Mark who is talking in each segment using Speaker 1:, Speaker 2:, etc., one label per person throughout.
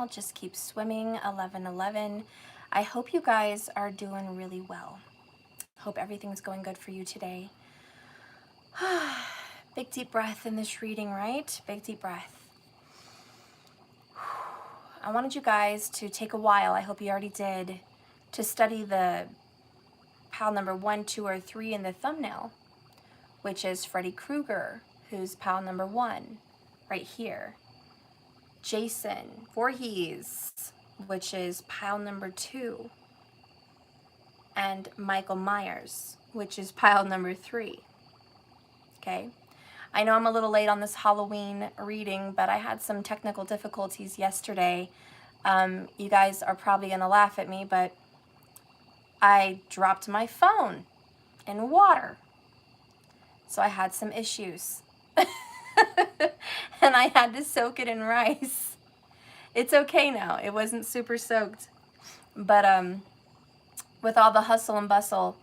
Speaker 1: channel. Just keep swimming, 1111. I hope you guys are doing really well. Hope everything's going good for you today. Big deep breath in this reading, right? Big deep breath. I wanted you guys to take a while, I hope you already did, to study the pile number 1, 2, or 3 in the thumbnail, which is Freddy Krueger, who's pile number 1, right here. Jason Voorhees, which is pile number 2. And Michael Myers, which is pile number 3. Okay? I know I'm a little late on this Halloween reading, but I had some technical difficulties yesterday. You guys are probably going to laugh at me, but I dropped my phone in water. So I had some issues. And I had to soak it in rice. It's okay now. It wasn't super soaked. But with all the hustle and bustle,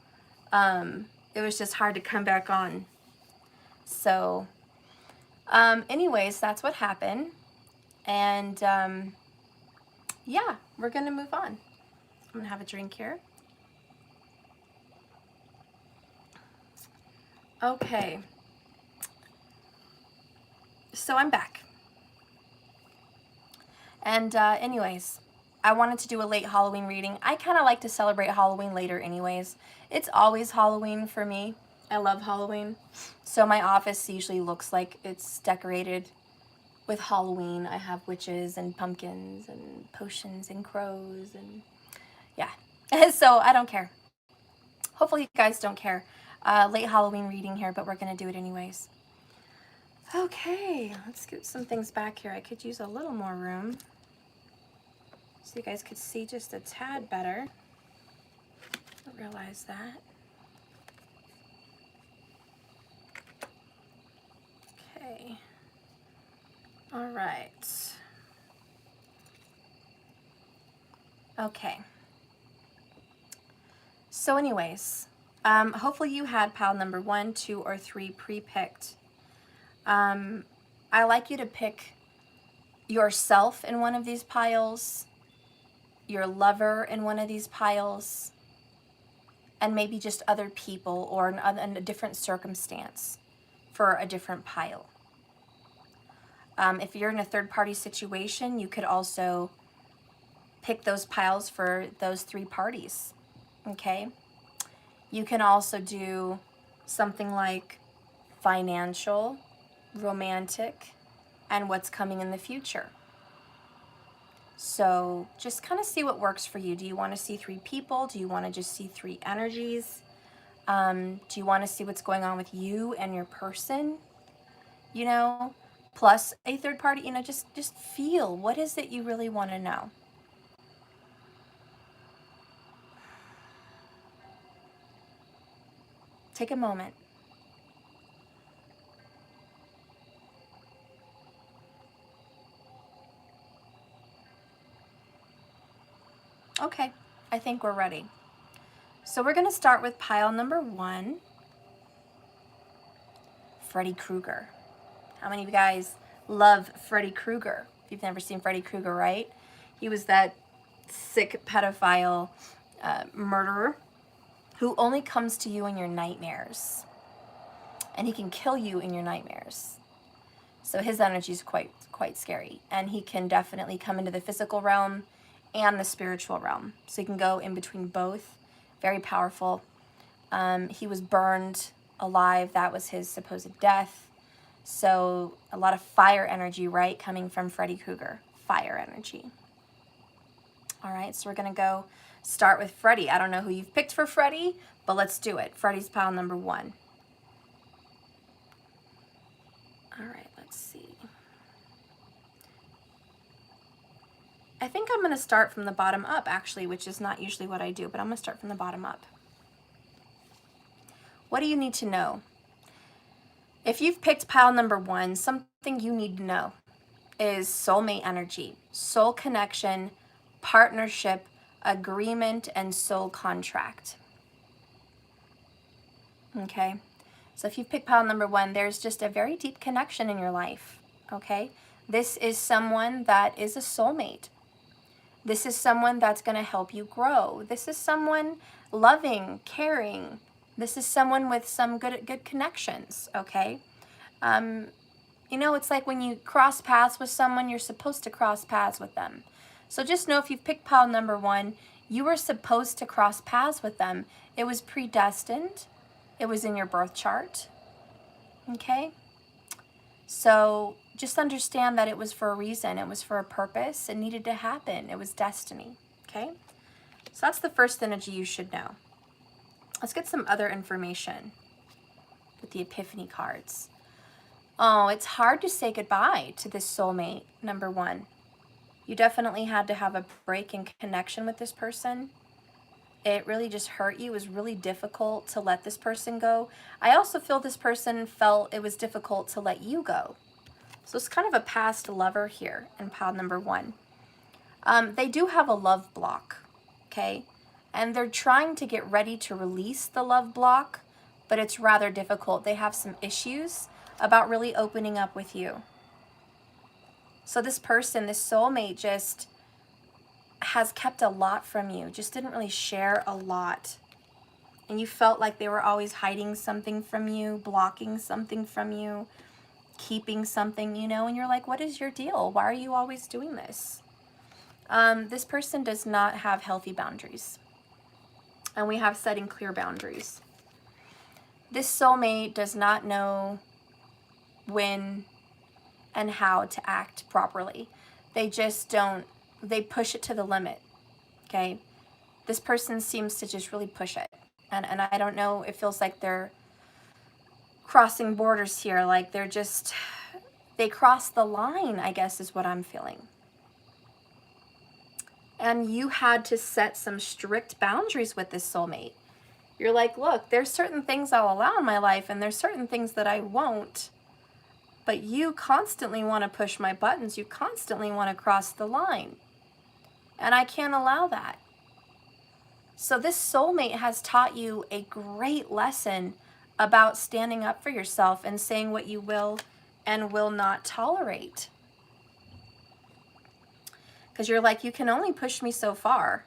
Speaker 1: it was just hard to come back on. So anyways, that's what happened. And yeah, we're going to move on. I'm going to have a drink here. Okay. So I'm back. And anyways, I wanted to do a late Halloween reading. I kind of like to celebrate Halloween later anyways. It's always Halloween for me. I love Halloween. So my office usually looks like it's decorated with Halloween. I have witches and pumpkins and potions and crows and yeah. So I don't care. Hopefully you guys don't care. Late Halloween reading here, but we're going to do it anyways. Okay, let's get some things back here. I could use a little more room so you guys could see just a tad better. I realize that. Okay. All right. Okay. So anyways, hopefully you had pile number 1, 2, or 3 pre-picked. I like you to pick yourself in one of these piles, your lover in one of these piles, and maybe just other people or in a different circumstance for a different pile. If you're in a third-party situation, you could also pick those piles for those 3 parties, okay? You can also do something like financial, romantic, and what's coming in the future. So just kind of see what works for you. Do you want to see 3 people? Do you want to just see 3 energies? Do you want to see what's going on with you and your person? You know, plus a third party, you know, just feel, what is it you really want to know? Take a moment. Okay, I think we're ready. So we're going to start with pile number 1, Freddy Krueger. How many of you guys love Freddy Krueger? If you've never seen Freddy Krueger, right? He was that sick pedophile murderer who only comes to you in your nightmares. And he can kill you in your nightmares. So his energy is quite scary. And he can definitely come into the physical realm and the spiritual realm. So he can go in between both. Very powerful. He was burned alive. That was his supposed death. So a lot of fire energy, right, coming from Freddy Krueger. Fire energy. All right, so we're going to go start with Freddy. I don't know who you've picked for Freddy, but let's do it. Freddy's pile number 1. All right, let's see. I think I'm going to start from the bottom up, actually, which is not usually what I do, but I'm going to start from the bottom up. What do you need to know? If you've picked pile number 1, something you need to know is soulmate energy, soul connection, partnership, agreement, and soul contract. Okay? So if you've picked pile number 1, there's just a very deep connection in your life. Okay? This is someone that is a soulmate. This is someone that's going to help you grow. This is someone loving, caring. This is someone with some good connections, okay? You know, it's like when you cross paths with someone, you're supposed to cross paths with them. So just know if you've picked pile number 1, you were supposed to cross paths with them. It was predestined. It was in your birth chart, okay? So just understand that it was for a reason. It was for a purpose. It needed to happen. It was destiny, okay? So that's the first energy you should know. Let's get some other information with the Epiphany cards. Oh, it's hard to say goodbye to this soulmate, number 1. You definitely had to have a break in connection with this person. It really just hurt you. It was really difficult to let this person go. I also feel this person felt it was difficult to let you go. So it's kind of a past lover here in pile number 1. They do have a love block, okay? And they're trying to get ready to release the love block, but it's rather difficult. They have some issues about really opening up with you. So this person, this soulmate, just has kept a lot from you, just didn't really share a lot. And you felt like they were always hiding something from you, blocking something from you, keeping something, you know, and you're like, what is your deal? Why are you always doing this? This person does not have healthy boundaries. And we have setting clear boundaries. This soulmate does not know when and how to act properly. They just don't, they push it to the limit, okay? This person seems to just really push it. And I don't know, it feels like they're crossing borders here, like they're just, they cross the line, I guess is what I'm feeling. And you had to set some strict boundaries with this soulmate. You're like, look, there's certain things I'll allow in my life and there's certain things that I won't. But you constantly want to push my buttons. You constantly want to cross the line. And I can't allow that. So this soulmate has taught you a great lesson about standing up for yourself and saying what you will and will not tolerate. Because you're like, you can only push me so far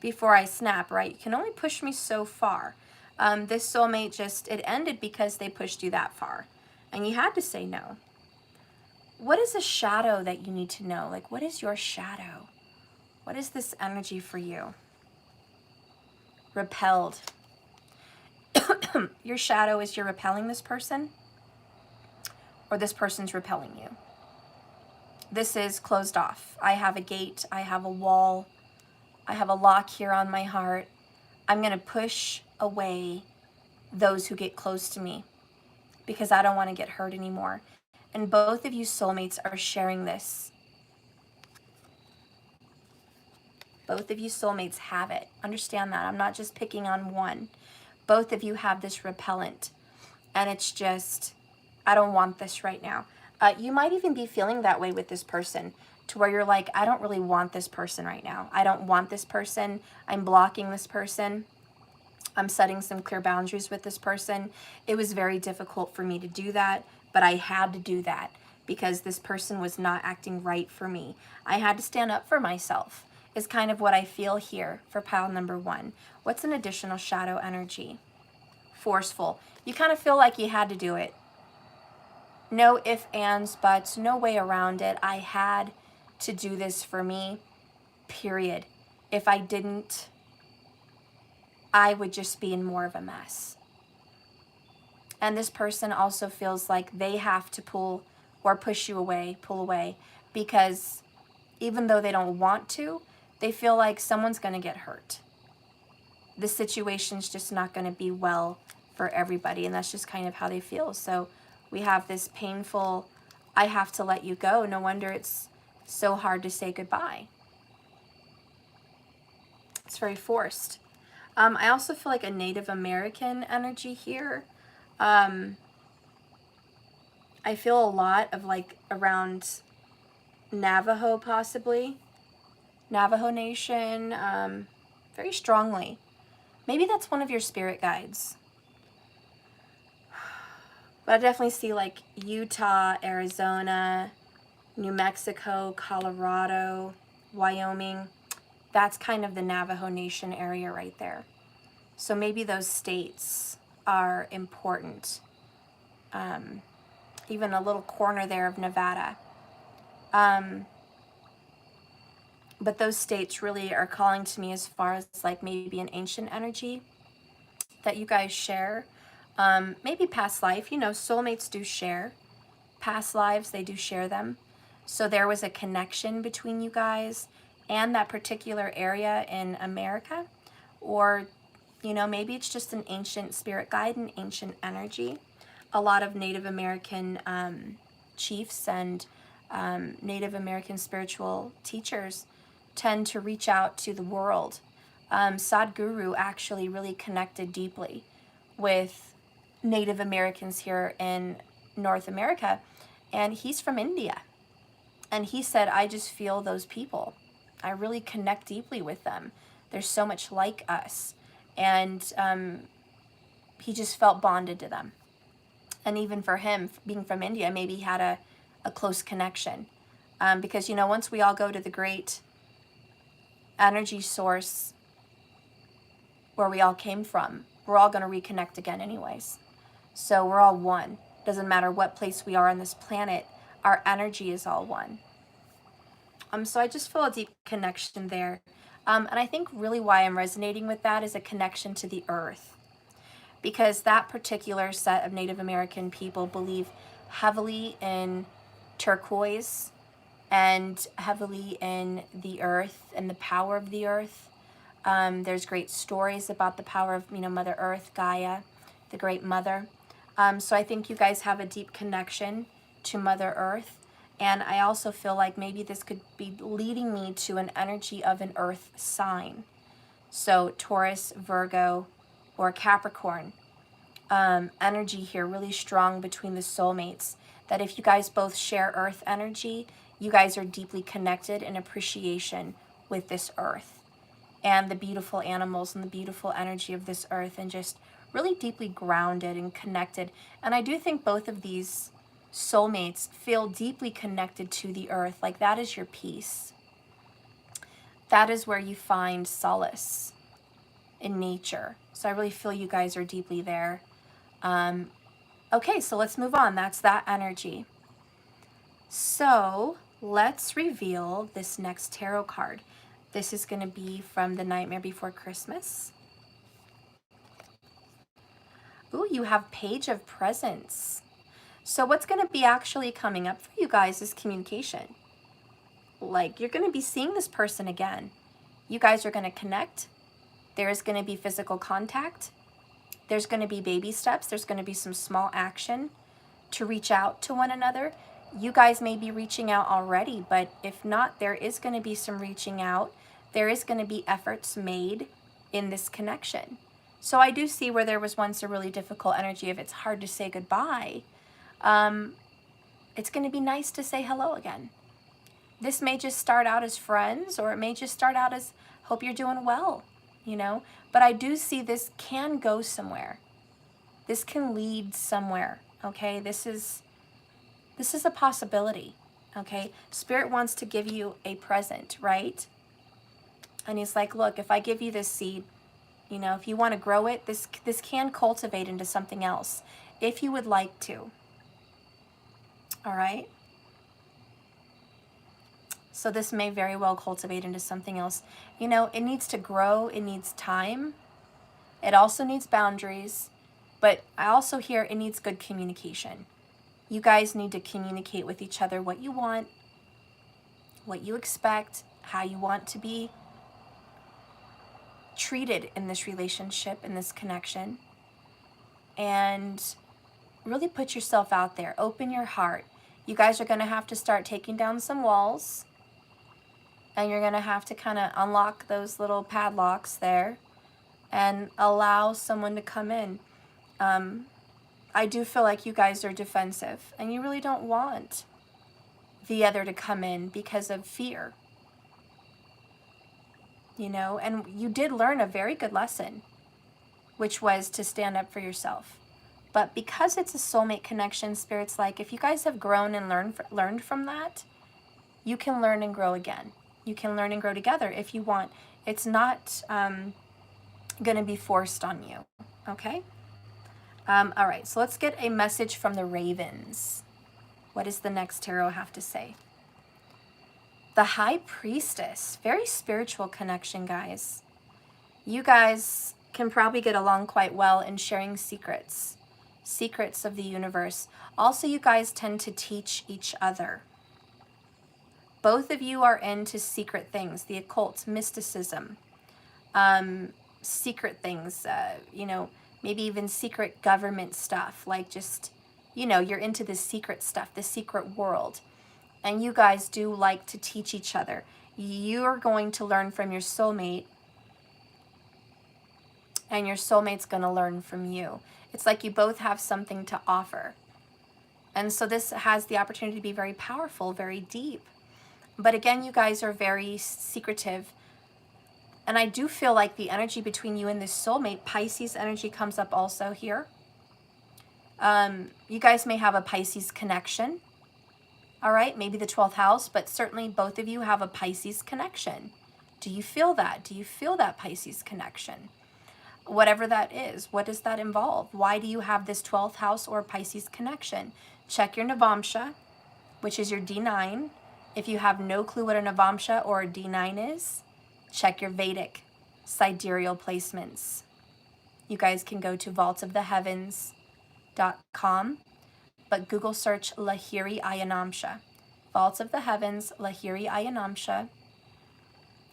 Speaker 1: before I snap, right? You can only push me so far. This soulmate just, it ended because they pushed you that far. And you had to say no. What is a shadow that you need to know? Like, what is your shadow? What is this energy for you? Repelled. Your shadow is you're repelling this person, or this person's repelling you. This is closed off. I have a gate. I have a wall. I have a lock here on my heart. I'm going to push away those who get close to me because I don't want to get hurt anymore. And both of you soulmates are sharing this. Both of you soulmates have it. Understand that. I'm not just picking on one. Both of you have this repellent. And it's just, I don't want this right now. You might even be feeling that way with this person, to where you're like, I don't really want this person right now. I don't want this person. I'm blocking this person. I'm setting some clear boundaries with this person. It was very difficult for me to do that, but I had to do that because this person was not acting right for me. I had to stand up for myself, is kind of what I feel here for pile number 1. What's an additional shadow energy? Forceful. You kind of feel like you had to do it. No ifs, ands, buts, no way around it. I had to do this for me, period. If I didn't, I would just be in more of a mess. And this person also feels like they have to pull or push you away, pull away, because even though they don't want to, they feel like someone's going to get hurt. The situation's just not going to be well for everybody, and that's just kind of how they feel. So we have this painful, I have to let you go. No wonder it's so hard to say goodbye. It's very forced. I also feel like a Native American energy here. I feel a lot of like around Navajo, possibly. Navajo Nation, very strongly. Maybe that's one of your spirit guides. But I definitely see like Utah, Arizona, New Mexico, Colorado, Wyoming. That's kind of the Navajo Nation area right there. So maybe those states are important. Even a little corner there of Nevada. But those states really are calling to me as far as like maybe an ancient energy that you guys share. Maybe past life, you know, soulmates do share. Past lives, they do share them. So there was a connection between you guys and that particular area in America. Or, you know, maybe it's just an ancient spirit guide, an ancient energy. A lot of Native American chiefs and Native American spiritual teachers tend to reach out to the world. Sadhguru actually really connected deeply with Native Americans here in North America, and he's from India. And he said, I just feel those people. I really connect deeply with them. They're so much like us. And he just felt bonded to them. And even for him, being from India, maybe he had a close connection. Because, you know, once we all go to the great energy source where we all came from, we're all going to reconnect again anyways. So we're all one. Doesn't matter what place we are on this planet, our energy is all one. So I just feel a deep connection there. And I think really why I'm resonating with that is a connection to the earth. Because that particular set of Native American people believe heavily in turquoise and heavily in the earth and the power of the earth. There's great stories about the power of, you know, Mother Earth, Gaia, the Great Mother. So I think you guys have a deep connection to Mother Earth. And I also feel like maybe this could be leading me to an energy of an earth sign. So Taurus, Virgo, or Capricorn. Energy here really strong between the soulmates. That if you guys both share earth energy, you guys are deeply connected in appreciation with this earth. And the beautiful animals and the beautiful energy of this earth. And just really deeply grounded and connected. And I do think both of these soulmates feel deeply connected to the earth. Like that is your peace. That is where you find solace in nature. So I really feel you guys are deeply there. Okay, so let's move on. That's that energy. So let's reveal this next tarot card. This is going to be from The Nightmare Before Christmas. Ooh, you have Page of Presents. So what's going to be actually coming up for you guys is communication. Like, you're going to be seeing this person again. You guys are going to connect. There's going to be physical contact. There's going to be baby steps. There's going to be some small action to reach out to one another. You guys may be reaching out already, but if not, there is going to be some reaching out. There is going to be efforts made in this connection. So I do see where there was once a really difficult energy of it's hard to say goodbye. It's going to be nice to say hello again. This may just start out as friends, or it may just start out as hope you're doing well, you know. But I do see this can go somewhere. This can lead somewhere, okay? This is a possibility, okay? Spirit wants to give you a present, right? And he's like, look, if I give you this seed, you know, if you want to grow it, this can cultivate into something else, if you would like to. All right? So this may very well cultivate into something else. You know, it needs to grow. It needs time. It also needs boundaries. But I also hear it needs good communication. You guys need to communicate with each other what you want, what you expect, how you want to be treated in this relationship, in this connection. And really put yourself out there. Open your heart. You guys are going to have to start taking down some walls. And you're going to have to kind of unlock those little padlocks there and allow someone to come in. I do feel like you guys are defensive and you really don't want the other to come in because of fear. You know, and you did learn a very good lesson, which was to stand up for yourself. But because it's a soulmate connection, Spirit's like, if you guys have grown and learned from that, you can learn and grow again. You can learn and grow together if you want. It's not going to be forced on you, okay? All right, so let's get a message from the ravens. What does the next tarot have to say? The High Priestess. Very spiritual connection, guys. You guys can probably get along quite well in sharing secrets. Secrets of the universe. Also, you guys tend to teach each other. Both of you are into secret things, the occult, mysticism, secret things, you know, maybe even secret government stuff, like just, you know, you're into the secret stuff, the secret world. And you guys do like to teach each other. You're going to learn from your soulmate, and your soulmate's going to learn from you. It's like you both have something to offer. And so this has the opportunity to be very powerful, very deep. But again, you guys are very secretive. And I do feel like the energy between you and this soulmate, Pisces energy comes up also here. You guys may have a Pisces connection. All right, maybe the 12th house, but certainly both of you have a Pisces connection. Do you feel that? Do you feel that Pisces connection? Whatever that is, what does that involve? Why do you have this 12th house or Pisces connection? Check your Navamsha, which is your D9. If you have no clue what a Navamsha or a D9 is, check your Vedic sidereal placements. You guys can go to vaultsoftheheavens.com, but Google search Lahiri Ayanamsha. Vaults of the Heavens, Lahiri Ayanamsha,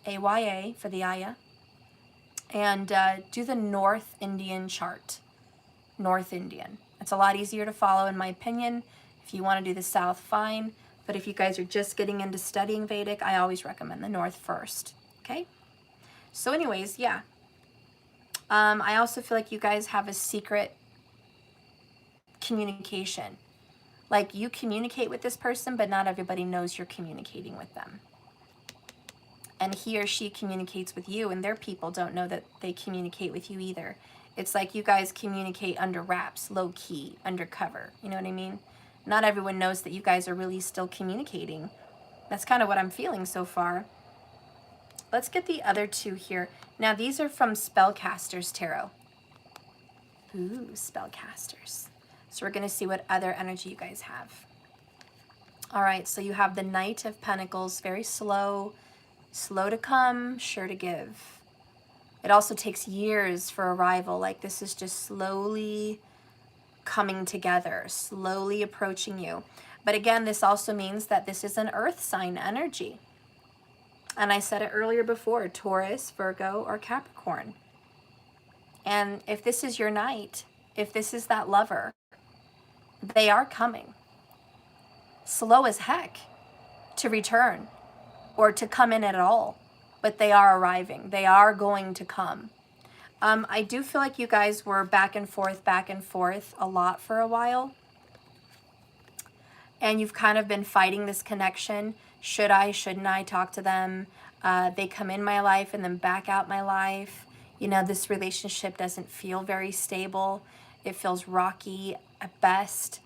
Speaker 1: AYA for the Aya, and do the North Indian chart. North Indian. It's a lot easier to follow, in my opinion. If you want to do the South, fine. But if you guys are just getting into studying Vedic, I always recommend the North first. Okay? So anyways, yeah. I also feel like you guys have a secret communication. Like you communicate with this person, but not everybody knows you're communicating with them. And he or she communicates with you, and their people don't know that they communicate with you either. It's like you guys communicate under wraps, low key, undercover. You know what I mean? Not everyone knows that you guys are really still communicating. That's kind of what I'm feeling so far. Let's get the other two here. Now, these are from Spellcasters Tarot. Ooh, Spellcasters. So we're going to see what other energy you guys have. All right, so you have the Knight of Pentacles, very slow, slow to come, sure to give. It also takes years for arrival. Like this is just slowly coming together, slowly approaching you. But again, this also means that this is an earth sign energy. And I said it earlier before, Taurus, Virgo, or Capricorn. And if this is your knight, if this is that lover, they are coming. Slow as heck to return or to come in at all. But they are arriving. They are going to come. I do feel like you guys were back and forth a lot for a while. And you've kind of been fighting this connection. Should I, shouldn't I talk to them? They come in my life and then back out my life. You know, this relationship doesn't feel very stable. It feels rocky at best.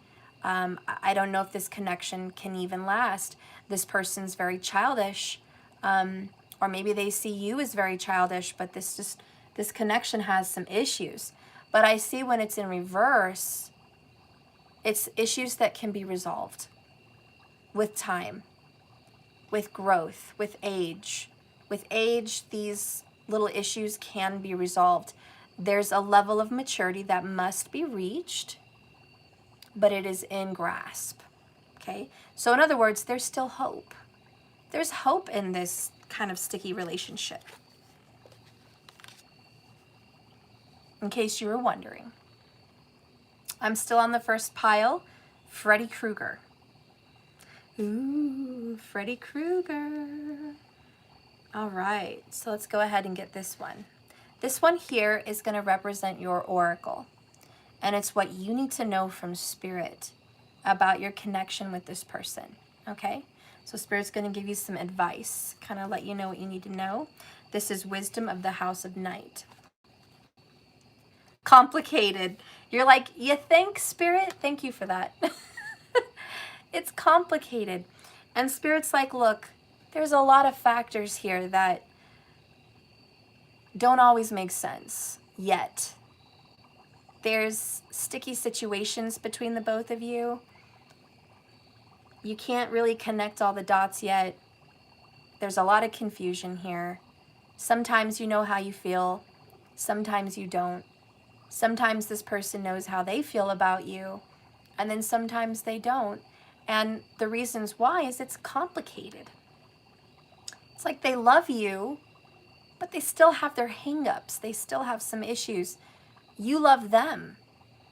Speaker 1: I don't know if this connection can even last. This person's very childish. Or maybe they see you as very childish, but this connection has some issues. But I see when it's in reverse, it's issues that can be resolved with time, with growth, with age. With age, these little issues can be resolved. There's a level of maturity that must be reached, but it is in grasp, okay? So in other words, there's still hope. There's hope in this kind of sticky relationship. In case you were wondering. I'm still on the first pile, Freddy Krueger. Ooh, Freddy Krueger. All right, so let's go ahead and get this one. This one here is going to represent your oracle. And it's what you need to know from Spirit about your connection with this person, okay? So Spirit's going to give you some advice, kind of let you know what you need to know. This is Wisdom of the House of Night. Complicated. You're like, you think, Spirit? Thank you for that. It's complicated. And Spirit's like, look, there's a lot of factors here that don't always make sense yet. There's sticky situations between the both of you. You can't really connect all the dots yet. There's a lot of confusion here. Sometimes you know how you feel. Sometimes you don't. Sometimes this person knows how they feel about you, and then sometimes they don't. And the reasons why is it's complicated. It's like they love you, but they still have their hang-ups. They still have some issues. You love them,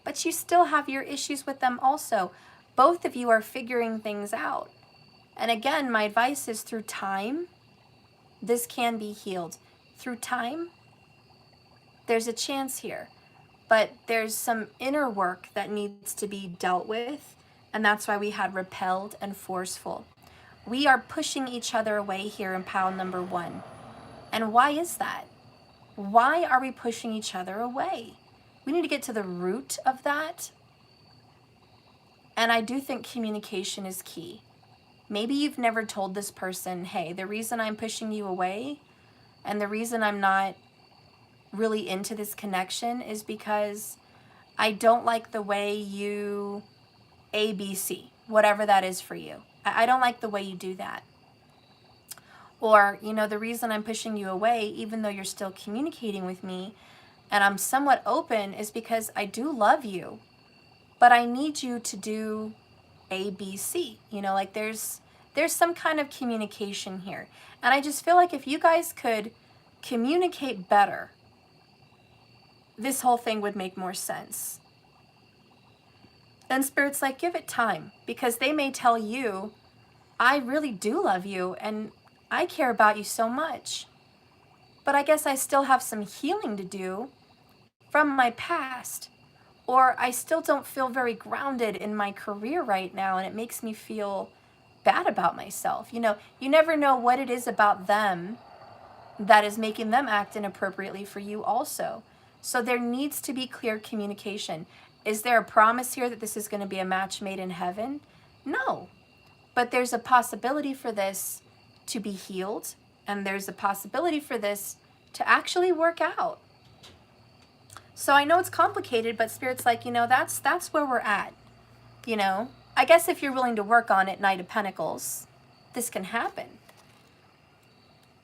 Speaker 1: but you still have your issues with them also. Both of you are figuring things out. And again, my advice is through time, this can be healed. Through time, there's a chance here. But there's some inner work that needs to be dealt with, and that's why we had repelled and forceful. We are pushing each other away here in pile number 1. And why is that? Why are we pushing each other away? We need to get to the root of that. And I do think communication is key. Maybe you've never told this person, hey, the reason I'm pushing you away and the reason I'm not really into this connection is because I don't like the way you ABC, whatever that is for you. I don't like the way you do that. Or, you know, the reason I'm pushing you away, even though you're still communicating with me and I'm somewhat open, is because I do love you, but I need you to do ABC. You know, like there's some kind of communication here. And I just feel like if you guys could communicate better, this whole thing would make more sense. And Spirit's like, give it time, because they may tell you, I really do love you and I care about you so much, but I guess I still have some healing to do from my past, or I still don't feel very grounded in my career right now and it makes me feel bad about myself. You know, you never know what it is about them that is making them act inappropriately for you also. So there needs to be clear communication. Is there a promise here that this is going to be a match made in heaven? No. But there's a possibility for this to be healed, and there's a possibility for this to actually work out. So I know it's complicated, but Spirit's like, you know, that's where we're at. You know, I guess if you're willing to work on it, Knight of Pentacles, this can happen.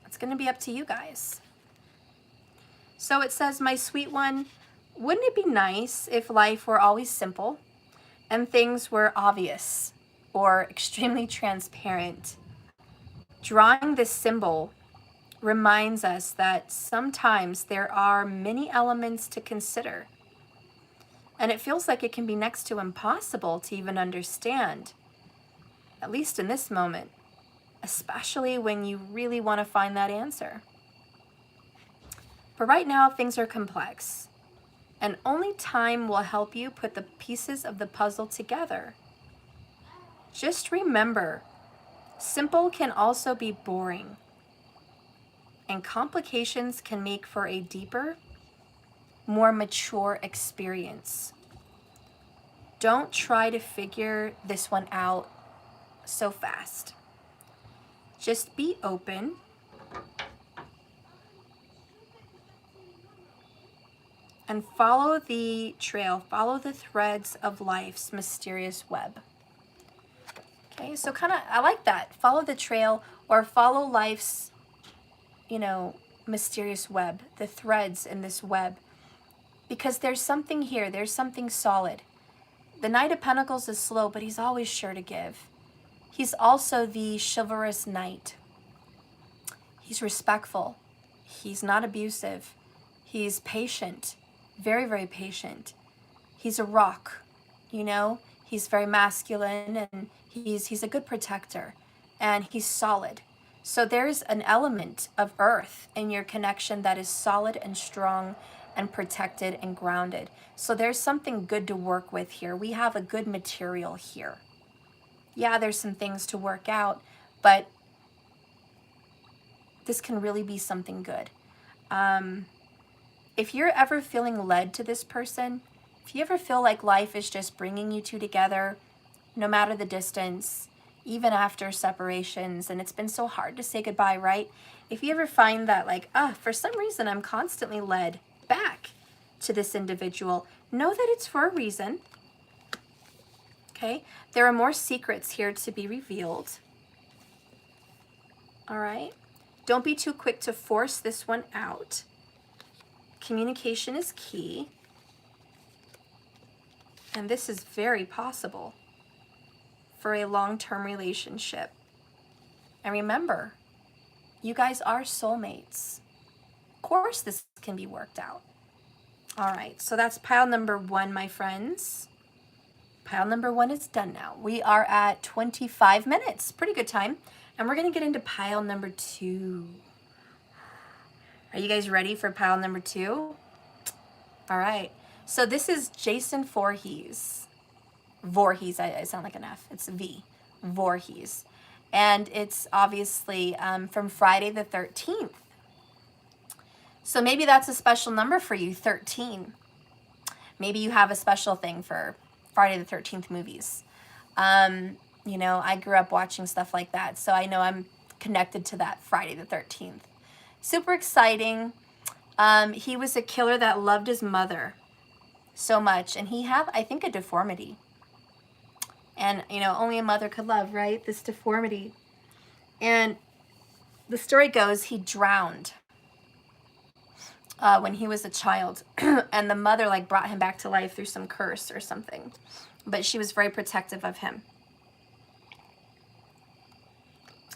Speaker 1: It's going to be up to you guys. So it says, my sweet one, wouldn't it be nice if life were always simple and things were obvious or extremely transparent? Drawing this symbol reminds us that sometimes there are many elements to consider. And it feels like it can be next to impossible to even understand, at least in this moment, especially when you really want to find that answer. But right now, things are complex, and only time will help you put the pieces of the puzzle together. Just remember, simple can also be boring, and complications can make for a deeper, more mature experience. Don't try to figure this one out so fast. Just be open and follow the trail, follow the threads of life's mysterious web. Okay, so kind of, I like that. Follow the trail, or follow life's, you know, mysterious web, the threads in this web. Because there's something here, there's something solid. The Knight of Pentacles is slow, but he's always sure to give. He's also the chivalrous knight. He's respectful. He's not abusive. He's patient. Very, very patient. He's a rock, you know? He's very masculine, and he's a good protector, and he's solid. So there's an element of earth in your connection that is solid and strong and protected and grounded. So there's something good to work with here. We have a good material here. Yeah, there's some things to work out, but this can really be something good. If you're ever feeling led to this person, if you ever feel like life is just bringing you two together, no matter the distance, even after separations, and it's been so hard to say goodbye, right? If you ever find that, like, for some reason I'm constantly led back to this individual, know that it's for a reason. Okay? There are more secrets here to be revealed. All right? Don't be too quick to force this one out. Communication is key. And this is very possible for a long-term relationship. And remember, you guys are soulmates. Of course, this can be worked out. All right, so that's pile number 1, my friends. Pile number 1 is done now. We are at 25 minutes, pretty good time. And we're gonna get into pile number 2. Are you guys ready for pile number 2? All right, so this is Jason Voorhees. Voorhees, I sound like an F, it's a V, Voorhees. And it's obviously from Friday the 13th. So maybe that's a special number for you, 13. Maybe you have a special thing for Friday the 13th movies. You know, I grew up watching stuff like that, so I know I'm connected to that Friday the 13th. Super exciting. He was a killer that loved his mother so much, and he had, I think, a deformity. And, you know, only a mother could love, right? This deformity. And the story goes he drowned when he was a child. And the mother, like, brought him back to life through some curse or something. But she was very protective of him.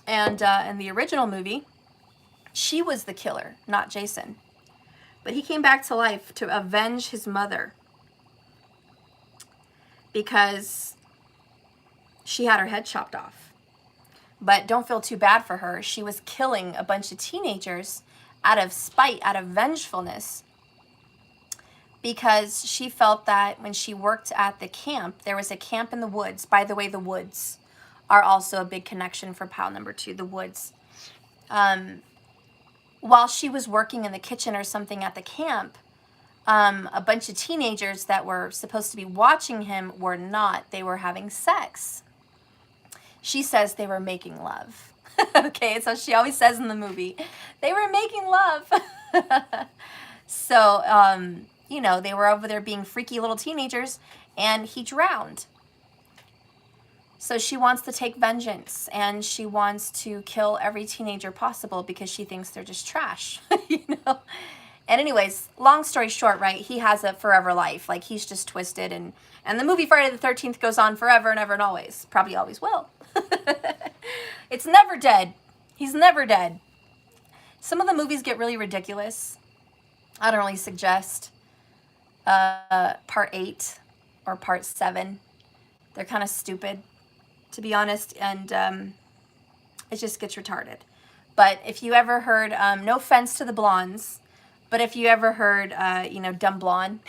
Speaker 1: And in the original movie, she was the killer, not Jason. But he came back to life to avenge his mother because she had her head chopped off. But don't feel too bad for her. She was killing a bunch of teenagers out of spite, out of vengefulness, because she felt that when she worked at the camp, there was a camp in the woods. By the way, the woods are also a big connection for pile number 2, the woods. While she was working in the kitchen or something at the camp, a bunch of teenagers that were supposed to be watching him were not. They were having sex. She says they were making love. Okay, so she always says in the movie, they were making love. So, you know, they were over there being freaky little teenagers, and he drowned. So she wants to take vengeance, and she wants to kill every teenager possible because she thinks they're just trash, you know? And anyways, long story short, right, he has a forever life. Like, he's just twisted, and the movie Friday the 13th goes on forever and ever and always. Probably always will. It's never dead. He's never dead. Some of the movies get really ridiculous. I don't really suggest part 8 or part 7. They're kind of stupid, to be honest, and it just gets retarded. But if you ever heard, no offense to the blondes, but if you ever heard, you know, Dumb Blonde,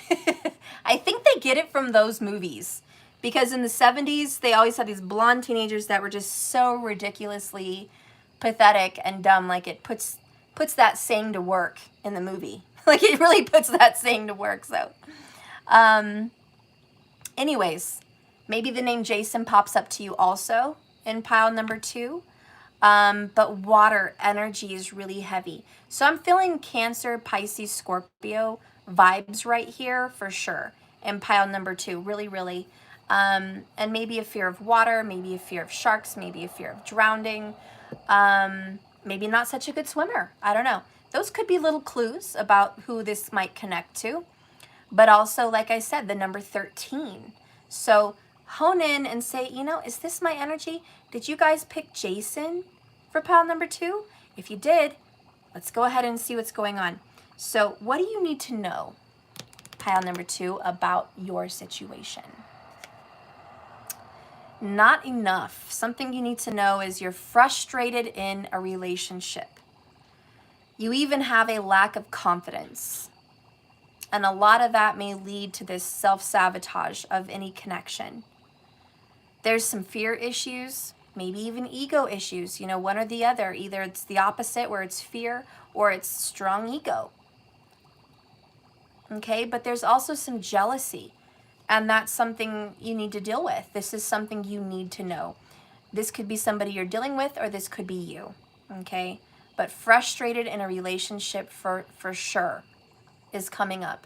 Speaker 1: I think they get it from those movies. Because in the 70s, they always had these blonde teenagers that were just so ridiculously pathetic and dumb. Like, it puts that saying to work in the movie. Like, it really puts that saying to work, so. Anyways, maybe the name Jason pops up to you also in pile number 2. But water energy is really heavy. So I'm feeling Cancer, Pisces, Scorpio vibes right here for sure in pile number 2. Really, really. And maybe a fear of water, maybe a fear of sharks, maybe a fear of drowning. Maybe not such a good swimmer. I don't know. Those could be little clues about who this might connect to. But also, like I said, the number 13. So hone in and say, you know, is this my energy? Did you guys pick Jason for pile number 2? If you did, let's go ahead and see what's going on. So what do you need to know, pile number 2, about your situation? Not enough. Something you need to know is you're frustrated in a relationship. You even have a lack of confidence. And a lot of that may lead to this self-sabotage of any connection. There's some fear issues, maybe even ego issues, you know, one or the other. Either it's the opposite where it's fear or it's strong ego. Okay, but there's also some jealousy. And that's something you need to deal with. This is something you need to know. This could be somebody you're dealing with, or this could be you, okay? But frustrated in a relationship for sure is coming up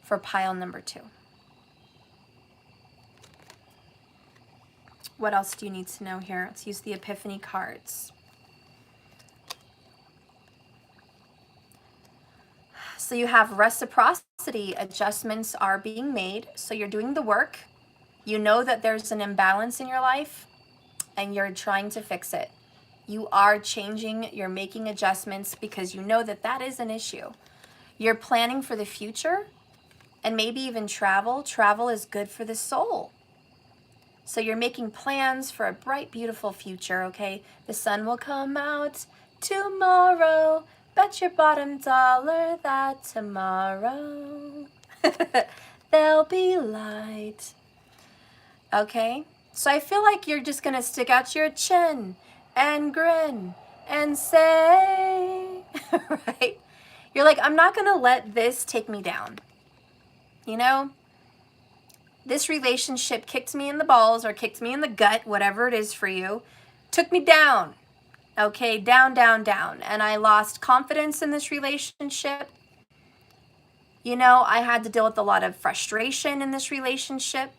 Speaker 1: for pile number 2. What else do you need to know here? Let's use the Epiphany cards. So you have reciprocity, adjustments are being made. So you're doing the work. You know that there's an imbalance in your life and you're trying to fix it. You are changing, you're making adjustments because you know that that is an issue. You're planning for the future and maybe even travel. Travel is good for the soul. So you're making plans for a bright, beautiful future, okay? The sun will come out tomorrow. Bet your bottom dollar that tomorrow there'll be light. Okay? So I feel like you're just going to stick out your chin and grin and say, right? You're like, I'm not going to let this take me down. You know? This relationship kicked me in the balls or kicked me in the gut, whatever it is for you, took me down. Okay, down, down, down. And I lost confidence in this relationship. You know, I had to deal with a lot of frustration in this relationship.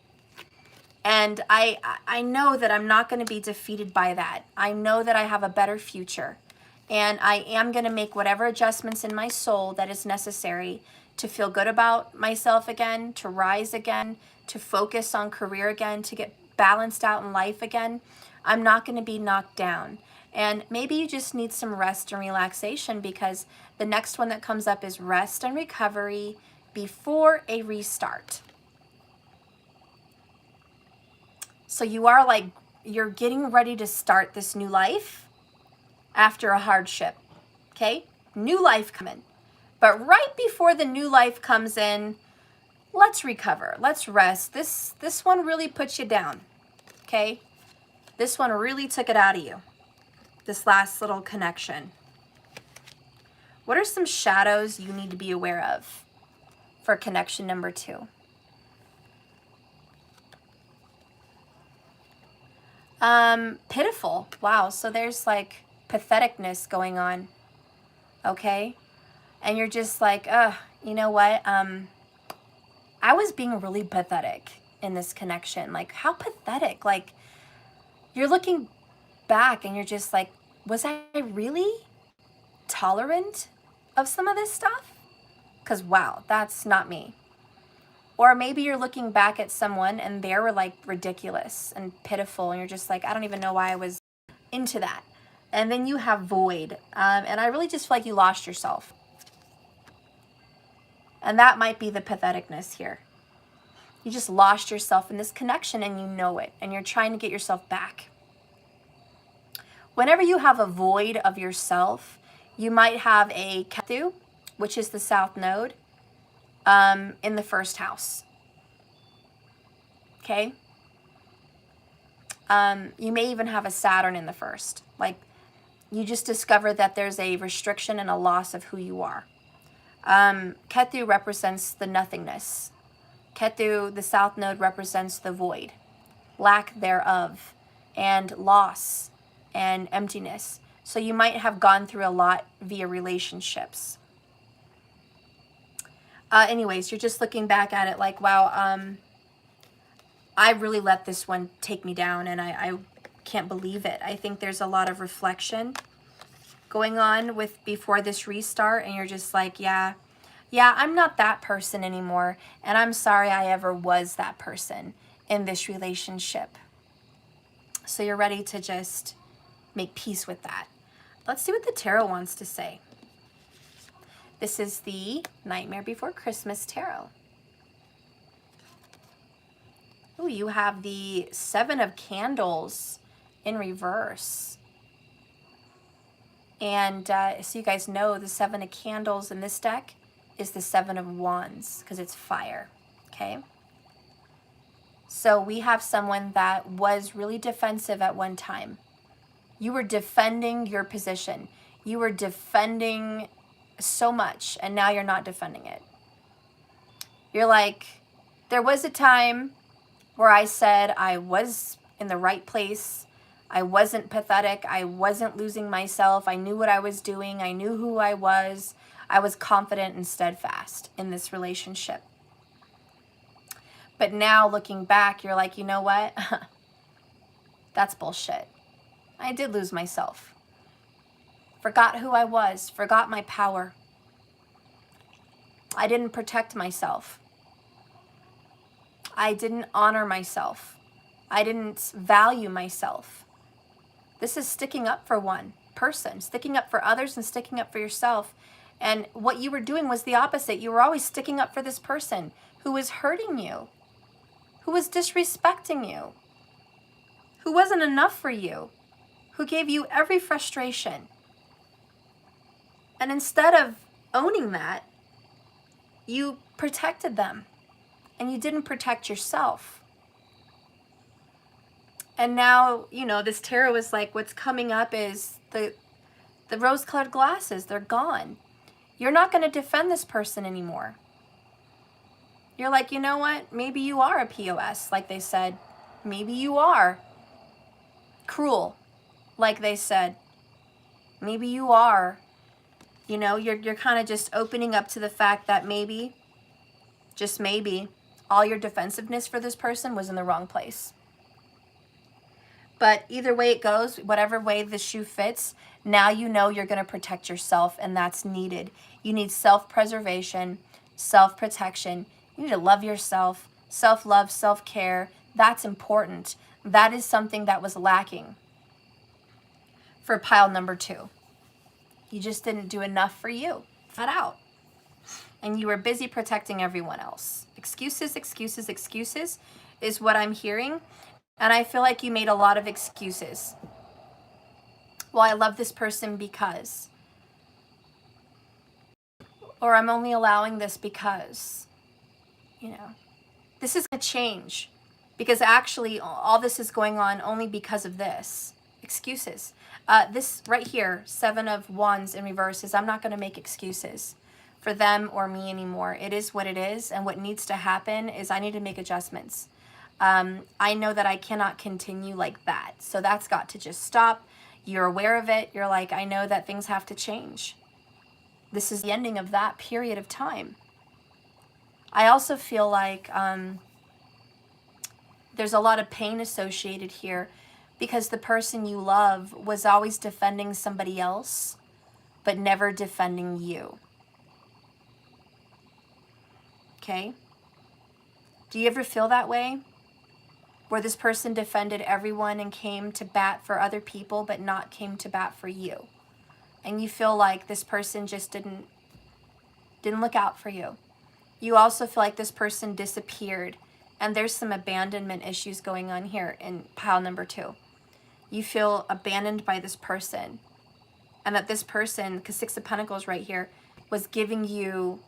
Speaker 1: And I know that I'm not going to be defeated by that. I know that I have a better future. And I am going to make whatever adjustments in my soul that is necessary to feel good about myself again, to rise again, to focus on career again, to get balanced out in life again. I'm not going to be knocked down. And maybe you just need some rest and relaxation, because the next one that comes up is rest and recovery before a restart. So you are like, you're getting ready to start this new life after a hardship, okay? New life coming. But right before the new life comes in, let's recover, let's rest. This one really puts you down, okay? This one really took it out of you, this last little connection. What are some shadows you need to be aware of for connection number 2? Pitiful. Wow. So there's like patheticness going on. Okay. And you're just like, you know what? I was being really pathetic in this connection. Like, how pathetic? Like, you're looking back and you're just like, was I really tolerant of some of this stuff? Because, wow, that's not me. Or maybe you're looking back at someone and they were like ridiculous and pitiful, and you're just like, I don't even know why I was into that. And then you have void. And I really just feel like you lost yourself. And that might be the patheticness here. You just lost yourself in this connection and you know it. And you're trying to get yourself back. Whenever you have a void of yourself, you might have a Ketu, which is the south node, in the first house. Okay? You may even have a Saturn in the first. Like, you just discover that there's a restriction and a loss of who you are. Ketu represents the nothingness. Ketu, the south node, represents the void, lack thereof, and loss and emptiness. So you might have gone through a lot via relationships. Anyways, you're just looking back at it like, wow, I really let this one take me down, and I can't believe it. I think there's a lot of reflection going on with before this restart, and you're just like, yeah, I'm not that person anymore, and I'm sorry I ever was that person in this relationship. So you're ready to just make peace with that. Let's see what the tarot wants to say. This is the Nightmare Before Christmas tarot. Oh, you have the 7 of Candles in reverse. And so you guys know the 7 of Candles in this deck is the 7 of Wands, because it's fire, okay? So we have someone that was really defensive at one time. You were defending your position. You were defending so much, and now you're not defending it. You're like, there was a time where I said I was in the right place. I wasn't pathetic. I wasn't losing myself. I knew what I was doing. I knew who I was. I was confident and steadfast in this relationship. But now looking back, you're like, you know what? That's bullshit. I did lose myself. Forgot who I was. Forgot my power. I didn't protect myself. I didn't honor myself. I didn't value myself. This is sticking up for one person, sticking up for others and sticking up for yourself. And what you were doing was the opposite. You were always sticking up for this person who was hurting you, who was disrespecting you, who wasn't enough for you, who gave you every frustration. And instead of owning that, you protected them and you didn't protect yourself. And now, you know, this tarot is like, what's coming up is the rose-colored glasses. They're gone. You're not going to defend this person anymore. You're like, you know what? Maybe you are a POS, like they said. Maybe you are cruel, like they said. Maybe you are, you know, you're kind of just opening up to the fact that maybe, just maybe, all your defensiveness for this person was in the wrong place. But either way it goes, whatever way the shoe fits, now you know you're going to protect yourself, and that's needed. You need self-preservation, self-protection. You need to love yourself, self-love, self-care. That's important. That is something that was lacking for pile number 2. You just didn't do enough for you. Flat out. And you were busy protecting everyone else. Excuses, excuses, excuses is what I'm hearing. And I feel like you made a lot of excuses. Well, I love this person because. Or I'm only allowing this because. You know, this is going to change. Because actually, all this is going on only because of this. Excuses. This right here, 7 of Wands in reverse, is I'm not going to make excuses for them or me anymore. It is what it is. And what needs to happen is I need to make adjustments. I know that I cannot continue like that. So that's got to just stop. You're aware of it. You're like, I know that things have to change. This is the ending of that period of time. I also feel like there's a lot of pain associated here because the person you love was always defending somebody else, but never defending you. Okay? Do you ever feel that way? Where this person defended everyone and came to bat for other people, but not came to bat for you. And you feel like this person just didn't look out for you. You also feel like this person disappeared. And there's some abandonment issues going on here in pile number 2. You feel abandoned by this person. And that this person, because 6 of Pentacles right here, was giving you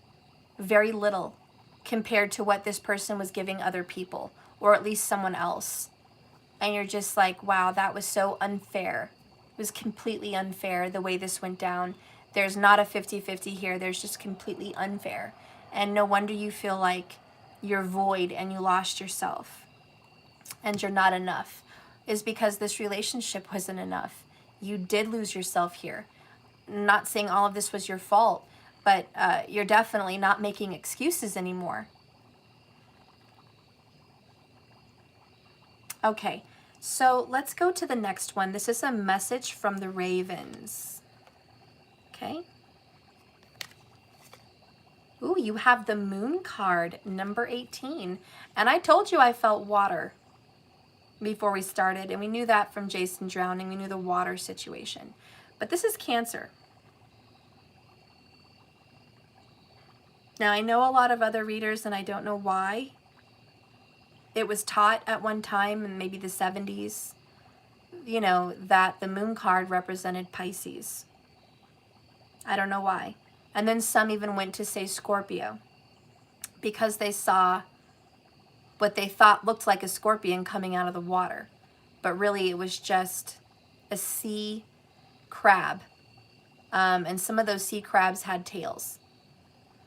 Speaker 1: very little compared to what this person was giving other people. Or at least someone else. And you're just like, wow, that was so unfair. It was completely unfair the way this went down. There's not a 50-50 here. There's just completely unfair. And no wonder you feel like you're void and you lost yourself. And you're not enough. Is because this relationship wasn't enough. You did lose yourself here. I'm not saying all of this was your fault. But you're definitely not making excuses anymore. Okay, so let's go to the next one. This is a message from the Ravens. Okay. Ooh, you have the Moon card, number 18. And I told you I felt water before we started. And we knew that from Jason drowning. We knew the water situation. But this is Cancer. Now, I know a lot of other readers, and I don't know why. It was taught at one time in maybe the 70s, you know, that the Moon card represented Pisces. I don't know why. And then some even went to say Scorpio because they saw what they thought looked like a scorpion coming out of the water. But really it was just a sea crab. And some of those sea crabs had tails.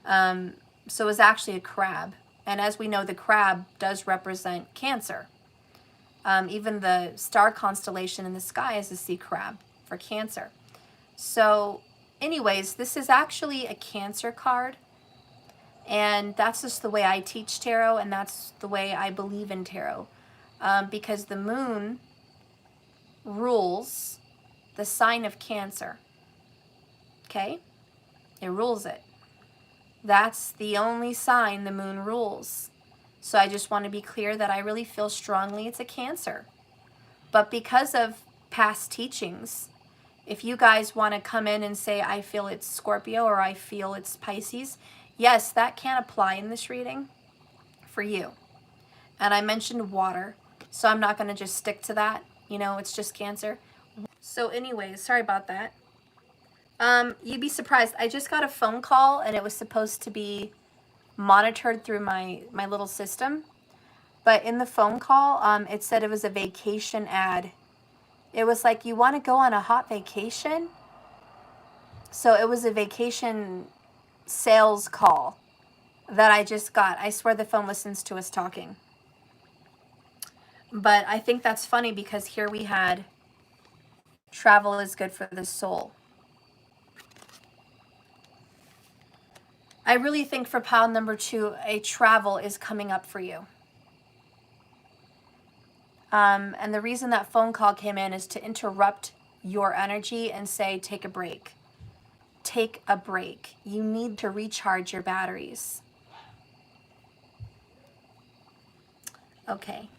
Speaker 1: So it was actually a crab. And as we know, the crab does represent Cancer. Even the star constellation in the sky is a sea crab for Cancer. So anyways, this is actually a Cancer card. And that's just the way I teach tarot, and that's the way I believe in tarot. Because the moon rules the sign of Cancer. Okay? It rules it. That's the only sign the moon rules. So I just want to be clear that I really feel strongly it's a Cancer. But because of past teachings, if you guys want to come in and say, I feel it's Scorpio or I feel it's Pisces, yes, that can apply in this reading for you. And I mentioned water, so I'm not going to just stick to that. You know, it's just Cancer. So anyways, sorry about that. You'd be surprised. I just got a phone call, and it was supposed to be monitored through my little system. But in the phone call, it said it was a vacation ad. It was like, you want to go on a hot vacation? So it was a vacation sales call that I just got. I swear the phone listens to us talking. But I think that's funny because here we had travel is good for the soul. I really think for pile number 2, a travel is coming up for you. And the reason that phone call came in is to interrupt your energy and say, take a break. Take a break. You need to recharge your batteries. Okay.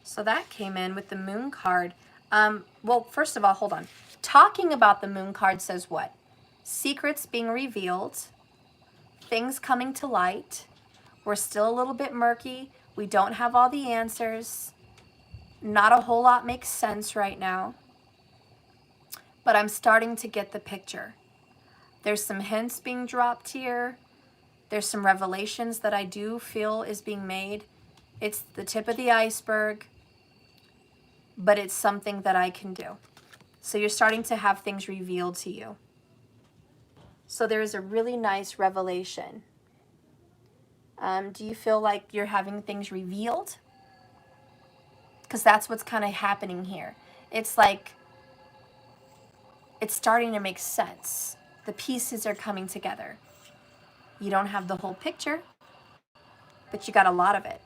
Speaker 1: So that came in with the moon card. Well, first of all, hold on. Talking about the moon card says what? Secrets being revealed. Things coming to light. We're still a little bit murky. We don't have all the answers. Not a whole lot makes sense right now. But I'm starting to get the picture. There's some hints being dropped here. There's some revelations that I do feel is being made. It's the tip of the iceberg, but it's something that I can do. So you're starting to have things revealed to you. So there is a really nice revelation. Do you feel like you're having things revealed? Because that's what's kind of happening here. It's like it's starting to make sense. The pieces are coming together. You don't have the whole picture, but you got a lot of it.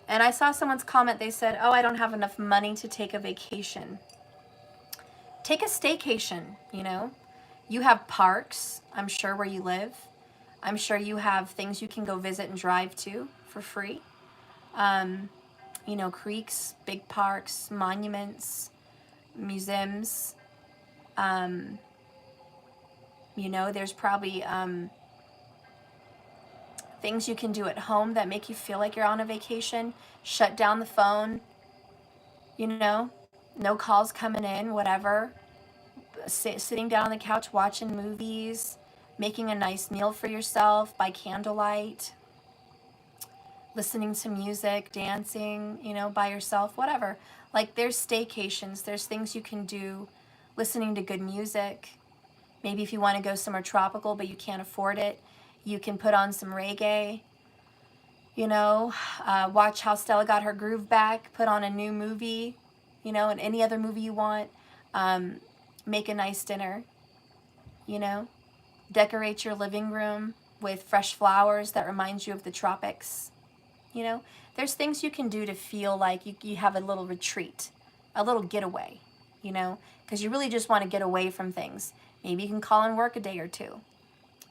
Speaker 1: And I saw someone's comment, they said, oh, I don't have enough money to take a vacation. Take a staycation, you know. You have parks, I'm sure, where you live. I'm sure you have things you can go visit and drive to for free. You know, creeks, big parks, monuments, museums. You know, there's probably things you can do at home that make you feel like you're on a vacation. Shut down the phone, you know, no calls coming in, whatever. Sitting down on the couch watching movies, making a nice meal for yourself by candlelight, listening to music, dancing, you know, by yourself, whatever. Like there's staycations, there's things you can do, listening to good music. Maybe if you want to go somewhere tropical but you can't afford it, you can put on some reggae, you know, watch how Stella got her groove back, put on a new movie, you know, and any other movie you want. Make a nice dinner, you know, decorate your living room with fresh flowers that reminds you of the tropics, you know. There's things you can do to feel like you have a little retreat, a little getaway, you know, because you really just want to get away from things. Maybe you can call in work a day or two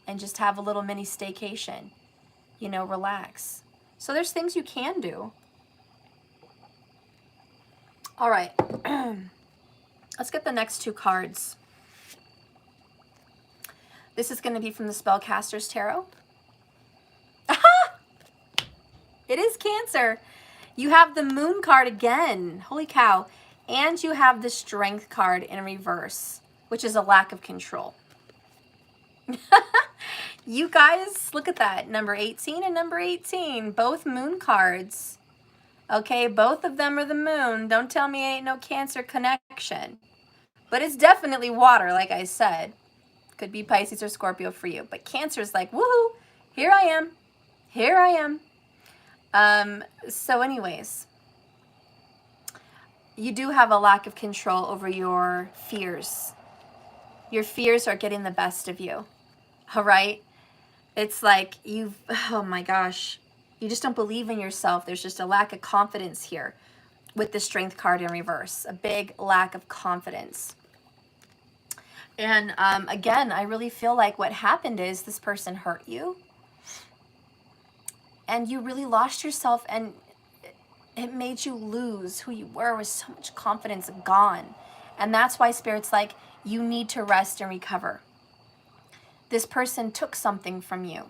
Speaker 1: and just have a little mini staycation, you know, relax. So there's things you can do. All right. Let's get the next 2 cards. This is going to be from the Spellcaster's Tarot. It is Cancer. You have the Moon card again. Holy cow. And you have the Strength card in reverse, which is a lack of control. You guys, look at that. Number 18 and number 18. Both Moon cards. Okay, both of them are the moon. Don't tell me ain't no Cancer connection. But it's definitely water, like I said. Could be Pisces or Scorpio for you. But Cancer's like, woohoo, here I am. Here I am. So anyways, you do have a lack of control over your fears. Your fears are getting the best of you. All right? It's like oh my gosh, you just don't believe in yourself. There's just a lack of confidence here with the Strength card in reverse. A big lack of confidence. And again, I really feel like what happened is this person hurt you. And you really lost yourself, and it made you lose who you were with so much confidence gone. And that's why Spirit's like, you need to rest and recover. This person took something from you.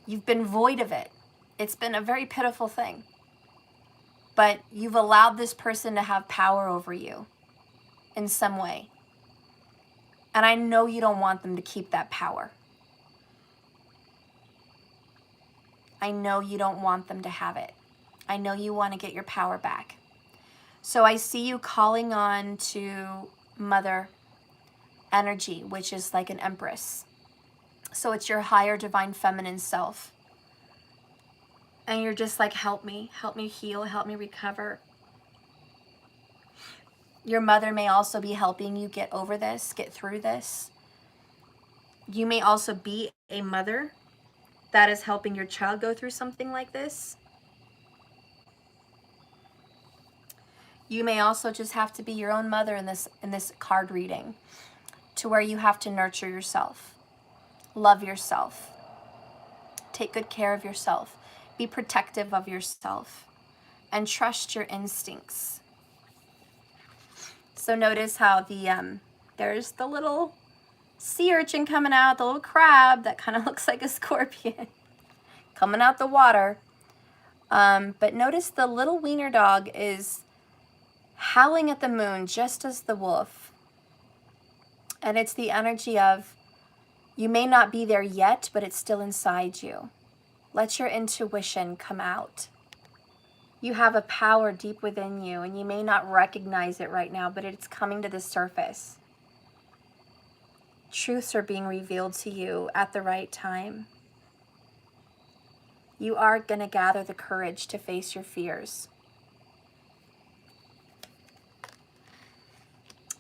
Speaker 1: You've been void of it. It's been a very pitiful thing. But you've allowed this person to have power over you in some way. And I know you don't want them to keep that power. I know you don't want them to have it. I know you want to get your power back. So I see you calling on to Mother energy, which is like an empress. So it's your higher divine feminine self. And you're just like, help me heal, help me recover. Your mother may also be helping you get over this, get through this. You may also be a mother that is helping your child go through something like this. You may also just have to be your own mother in this card reading, to where you have to nurture yourself, love yourself, take good care of yourself, be protective of yourself, and trust your instincts. So notice how there's the little sea urchin coming out, the little crab that kind of looks like a scorpion coming out the water. But notice the little wiener dog is howling at the moon just as the wolf. And it's the energy of, you may not be there yet, but it's still inside you. Let your intuition come out. You have a power deep within you, and you may not recognize it right now, but it's coming to the surface. Truths are being revealed to you at the right time. You are going to gather the courage to face your fears.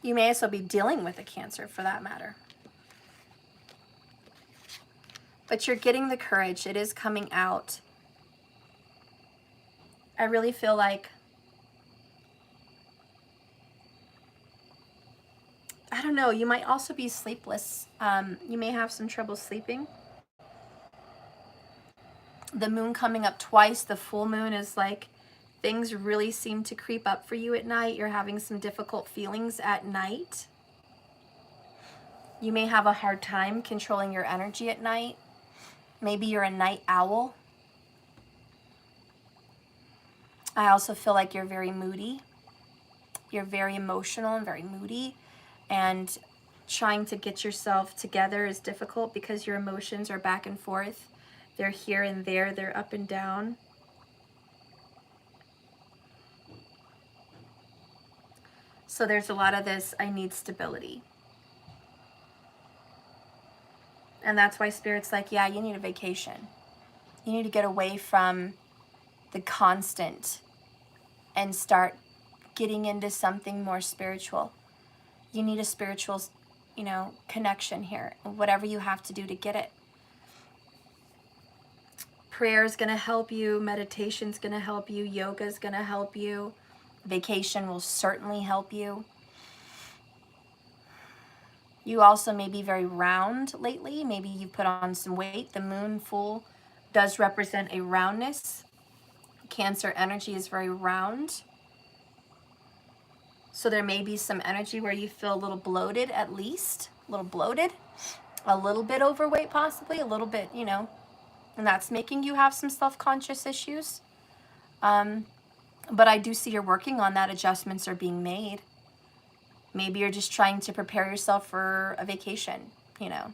Speaker 1: You may also be dealing with a Cancer, for that matter. But you're getting the courage. It is coming out. I really feel like, I don't know, you might also be sleepless. You may have some trouble sleeping. The moon coming up twice, the full moon is like, things really seem to creep up for you at night. You're having some difficult feelings at night. You may have a hard time controlling your energy at night. Maybe you're a night owl. I also feel like you're very moody. You're very emotional and very moody. And trying to get yourself together is difficult because your emotions are back and forth. They're here and there. They're up and down. So there's a lot of this, I need stability. And that's why Spirit's like, yeah, you need a vacation. You need to get away from the constant and start getting into something more spiritual. You need a spiritual, connection here. Whatever you have to do to get it. Prayer is going to help you. Meditation is going to help you. Yoga is going to help you. Vacation will certainly help you. You also may be very round lately. Maybe you put on some weight. The moon full does represent a roundness. Cancer energy is very round. So there may be some energy where you feel a little bloated, at least. A little bloated. A little bit overweight possibly. A little bit, and that's making you have some self-conscious issues. But I do see you're working on that. Adjustments are being made. Maybe you're just trying to prepare yourself for a vacation, Not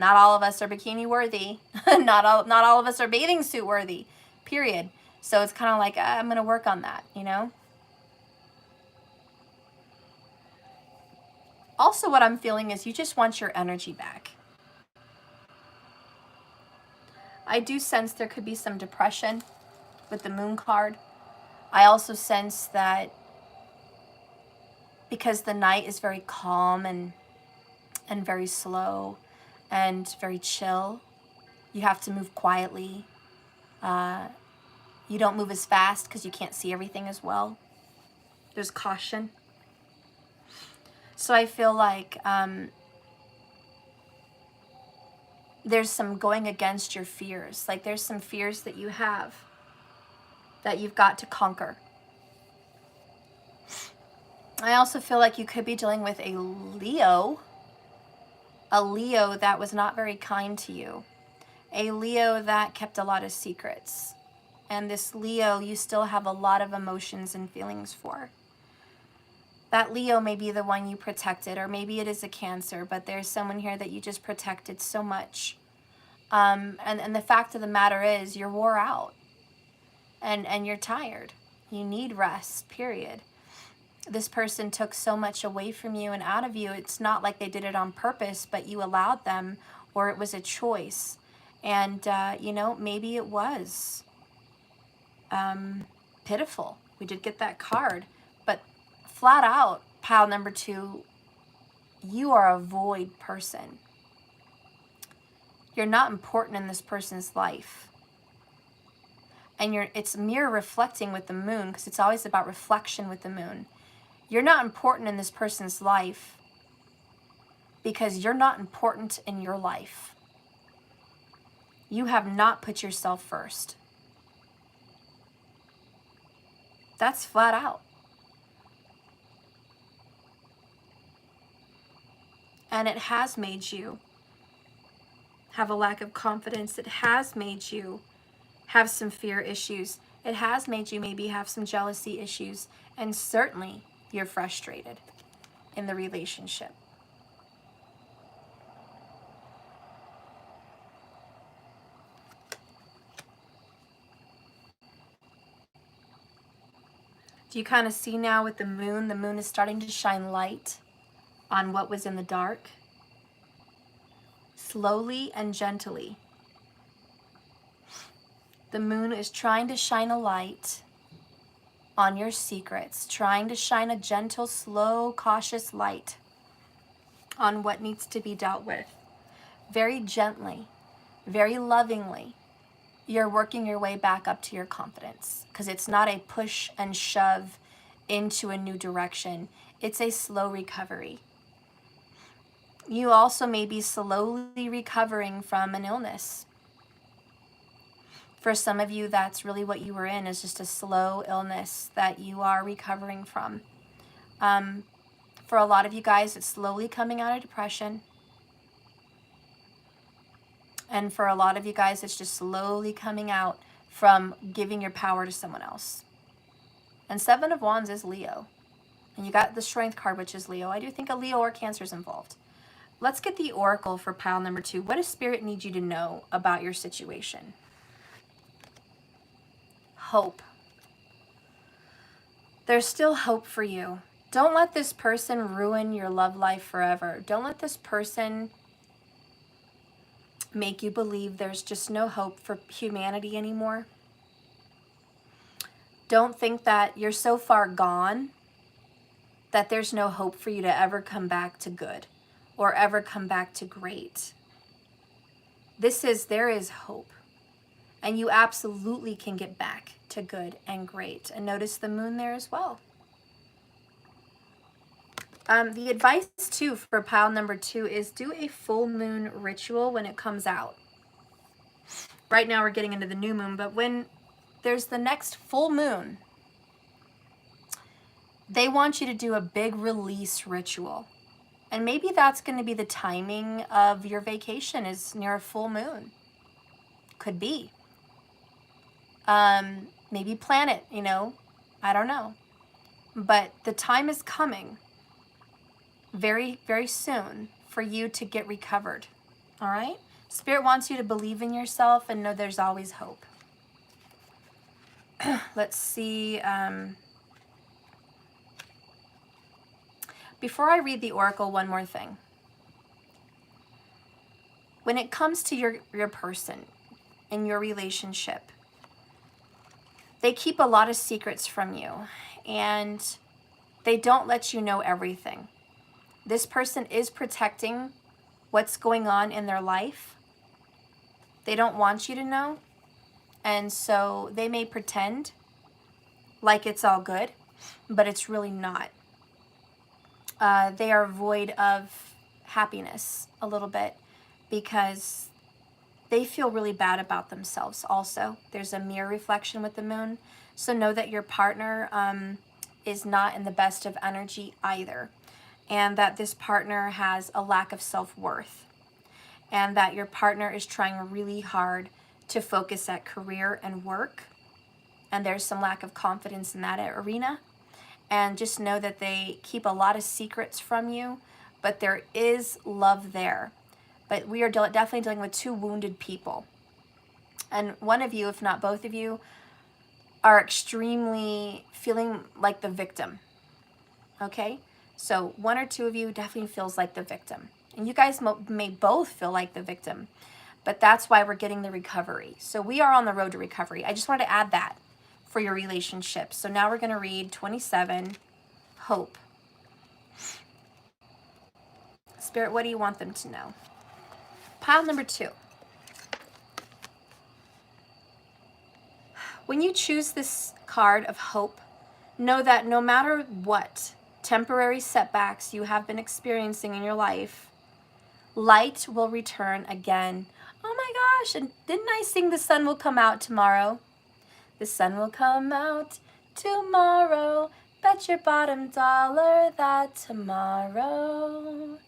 Speaker 1: all of us are bikini worthy. not all of us are bathing suit worthy, period. So it's kind of like, I'm going to work on that, Also, what I'm feeling is you just want your energy back. I do sense there could be some depression with the Moon card. I also sense that because the night is very calm and very slow and very chill, you have to move quietly. You don't move as fast because you can't see everything as well. There's caution. So I feel like there's some going against your fears. Like there's some fears that you have that you've got to conquer. I also feel like you could be dealing with a Leo that was not very kind to you, a Leo that kept a lot of secrets. And this Leo, you still have a lot of emotions and feelings for. That Leo may be the one you protected, or maybe it is a Cancer, but there's someone here that you just protected so much. And the fact of the matter is you're wore out and you're tired. You need rest, period. This person took so much away from you and out of you. It's not like they did it on purpose, but you allowed them, or it was a choice. And, you know, maybe it was pitiful. We did get that card, but flat out, pile number 2, you are a void person. You're not important in this person's life. And it's mirror reflecting with the Moon, because it's always about reflection with the Moon. You're not important in this person's life because you're not important in your life. You have not put yourself first. That's flat out. And it has made you have a lack of confidence. It has made you have some fear issues. It has made you maybe have some jealousy issues. And certainly you're frustrated in the relationship. Do you kind of see now with the Moon? The Moon is starting to shine light on what was in the dark. Slowly and gently. The Moon is trying to shine a light on your secrets, trying to shine a gentle, slow, cautious light on what needs to be dealt with. Very gently, very lovingly, you're working your way back up to your confidence, because it's not a push and shove into a new direction. It's a slow recovery. You also may be slowly recovering from an illness. For some of you, that's really what you were in, is just a slow illness that you are recovering from. For a lot of you guys, it's slowly coming out of depression. And for a lot of you guys, it's just slowly coming out from giving your power to someone else. And 7 of Wands is Leo. And you got the Strength card, which is Leo. I do think a Leo or Cancer is involved. Let's get the Oracle for pile number 2. What does Spirit need you to know about your situation? Hope. There's still hope for you. Don't let this person ruin your love life forever. Don't let this person make you believe there's just no hope for humanity anymore. Don't think that you're so far gone that there's no hope for you to ever come back to good or ever come back to great. There is hope. And you absolutely can get back to good and great. And notice the Moon there as well. The advice too for pile number 2 is do a full moon ritual when it comes out. Right now we're getting into the new moon, but when there's the next full moon, they want you to do a big release ritual. And maybe that's going to be the timing of your vacation, is near a full moon. Could be. Maybe plan it, you know, I don't know. But the time is coming very, very soon for you to get recovered. All right? Spirit wants you to believe in yourself and know there's always hope. Let's see. Before I read the Oracle, one more thing. When it comes to your person, in your relationship. They keep a lot of secrets from you, and they don't let you know everything. This person is protecting what's going on in their life. They don't want you to know, and so they may pretend like it's all good, but it's really not. They are void of happiness a little bit because they feel really bad about themselves also. There's a mirror reflection with the moon. So know that your partner is not in the best of energy either. And that this partner has a lack of self-worth. And that your partner is trying really hard to focus at career and work. And there's some lack of confidence in that arena. And just know that they keep a lot of secrets from you, but there is love there. But we are definitely dealing with two wounded people. And one of you, if not both of you, are extremely feeling like the victim. Okay? So one or two of you definitely feels like the victim. And you guys may both feel like the victim. But that's why we're getting the recovery. So we are on the road to recovery. I just wanted to add that for your relationship. So now we're going to read 27, hope. Spirit, what do you want them to know? Pile number 2. When you choose this card of hope, know that no matter what temporary setbacks you have been experiencing in your life, light will return again. Oh my gosh, and didn't I sing the sun will come out tomorrow? The sun will come out tomorrow. Bet your bottom dollar that tomorrow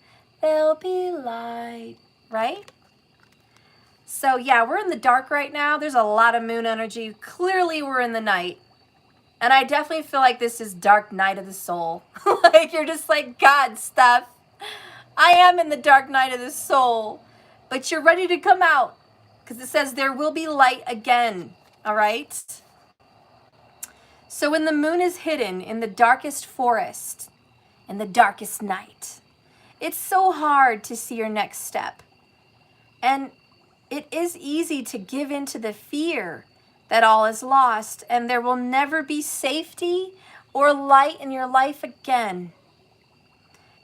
Speaker 1: there'll be light. Right? So yeah, we're in the dark right now. There's a lot of moon energy. Clearly we're in the night. And I definitely feel like this is dark night of the soul. Like you're just like, God, stuff. I am in the dark night of the soul. But you're ready to come out. Because it says there will be light again. All right? So when the moon is hidden in the darkest forest, in the darkest night, it's so hard to see your next step. And it is easy to give in to the fear that all is lost and there will never be safety or light in your life again.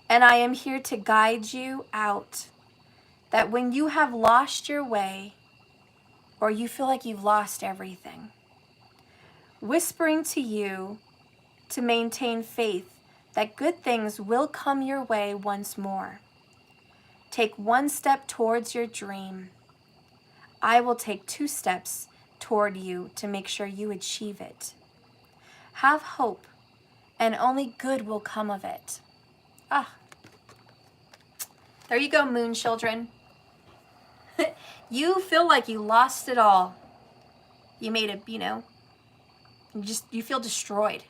Speaker 1: And I am here to guide you out. That when you have lost your way or you feel like you've lost everything, whispering to you to maintain faith that good things will come your way once more. Take one step towards your dream. I will take 2 steps toward you to make sure you achieve it. Have hope, and only good will come of it. There you go, moon children. You feel like you lost it all. You made it, you feel destroyed.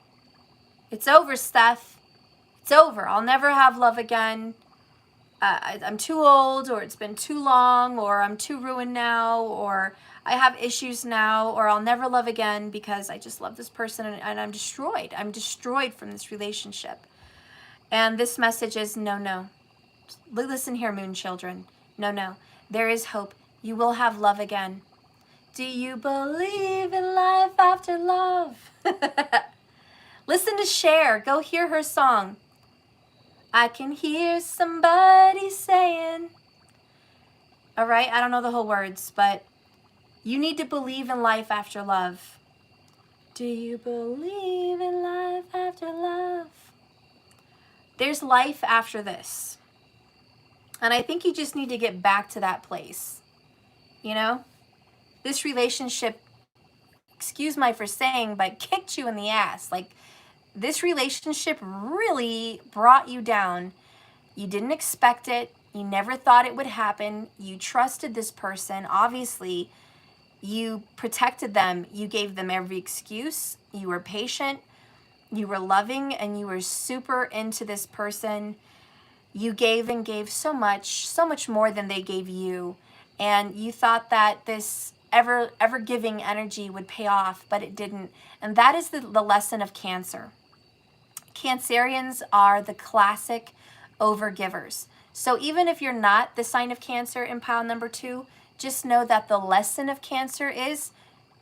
Speaker 1: It's over, Steph. It's over. I'll never have love again. I'm too old, or it's been too long, or I'm too ruined now, or I have issues now, or I'll never love again because I just love this person and I'm destroyed. I'm destroyed from this relationship. And this message is no. Listen here, moon children. No. There is hope. You will have love again. Do you believe in life after love? Listen to Cher. Go hear her song. I can hear somebody saying. All right, I don't know the whole words, but you need to believe in life after love. Do you believe in life after love? There's life after this. And I think you just need to get back to that place. This relationship, excuse my for saying, but kicked you in the ass. Like, this relationship really brought you down. You didn't expect it. You never thought it would happen. You trusted this person. Obviously, you protected them. You gave them every excuse. You were patient. You were loving, and you were super into this person. You gave and gave so much more than they gave you. And you thought that this ever giving energy would pay off, but it didn't. And that is the lesson of Cancer. Cancerians are the classic overgivers. So even if you're not the sign of Cancer in pile number 2, just know that the lesson of Cancer is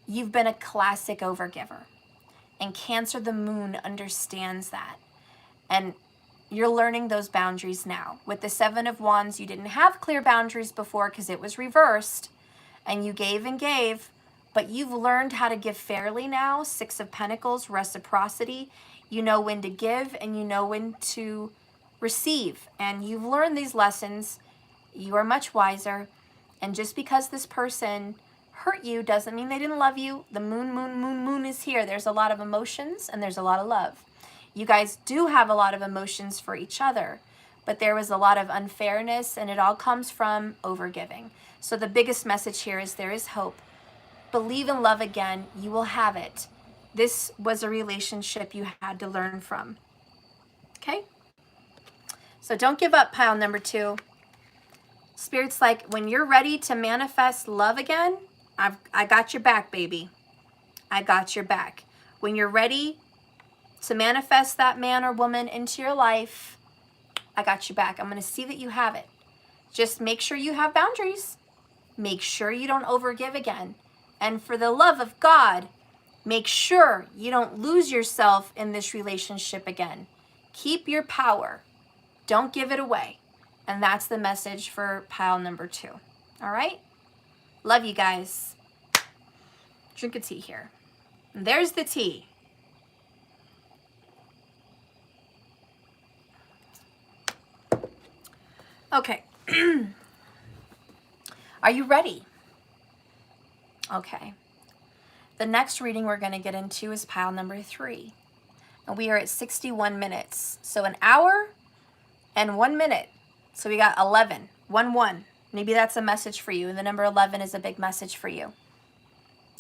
Speaker 1: you've been a classic overgiver. And Cancer, the moon, understands that. And you're learning those boundaries now. With the Seven of Wands, you didn't have clear boundaries before because it was reversed. And you gave and gave, but you've learned how to give fairly now. Six of Pentacles, reciprocity. You know when to give and you know when to receive. And you've learned these lessons. You are much wiser. And just because this person hurt you doesn't mean they didn't love you. The moon is here. There's a lot of emotions and there's a lot of love. You guys do have a lot of emotions for each other, but there was a lot of unfairness and it all comes from overgiving. So the biggest message here is there is hope. Believe in love again. You will have it. This was a relationship you had to learn from. Okay? So don't give up, pile number 2. Spirit's like, when you're ready to manifest love again, I got your back, baby. I got your back. When you're ready to manifest that man or woman into your life, I got your back. I'm going to see that you have it. Just make sure you have boundaries. Make sure you don't overgive again. And for the love of God, make sure you don't lose yourself in this relationship again. Keep your power. Don't give it away. And that's the message for pile number 2. All right? Love you guys. Drink a tea here. And there's the tea. Okay. Are you ready? Okay. The next reading we're going to get into is pile number 3. And we are at 61 minutes. So an hour and 1 minute. So we got 11. 1-1. Maybe that's a message for you. And the number 11 is a big message for you.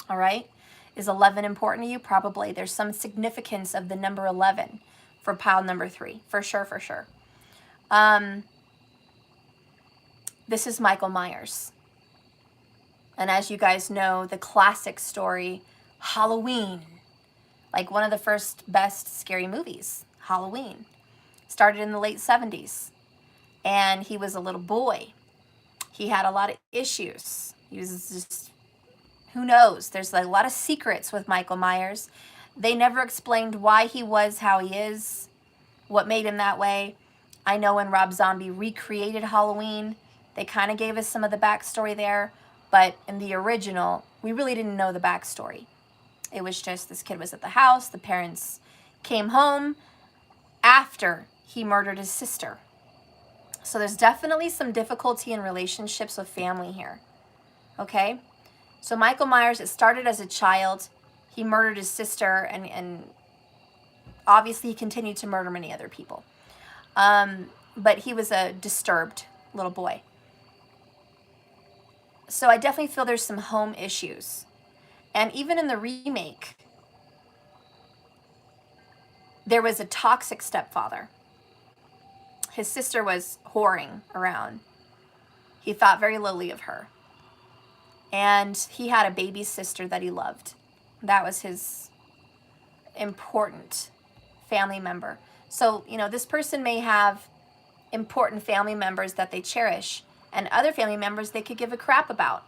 Speaker 1: All right? Is 11 important to you? Probably. There's some significance of the number 11 for pile number 3. For sure, for sure. This is Michael Myers. And as you guys know, the classic story, Halloween. Like one of the first best scary movies, Halloween. Started in the late 70s. And he was a little boy. He had a lot of issues. He was just, who knows? There's a lot of secrets with Michael Myers. They never explained why he was how he is, what made him that way. I know when Rob Zombie recreated Halloween, they kind of gave us some of the backstory there. But in the original, we really didn't know the backstory. It was just this kid was at the house. The parents came home after he murdered his sister. So there's definitely some difficulty in relationships with family here. Okay? So Michael Myers, it started as a child. He murdered his sister and obviously he continued to murder many other people. But he was a disturbed little boy. So I definitely feel there's some home issues. And even in the remake, there was a toxic stepfather. His sister was whoring around. He thought very lowly of her. And he had a baby sister that he loved. That was his important family member. So, you know, this person may have important family members that they cherish and other family members they could give a crap about.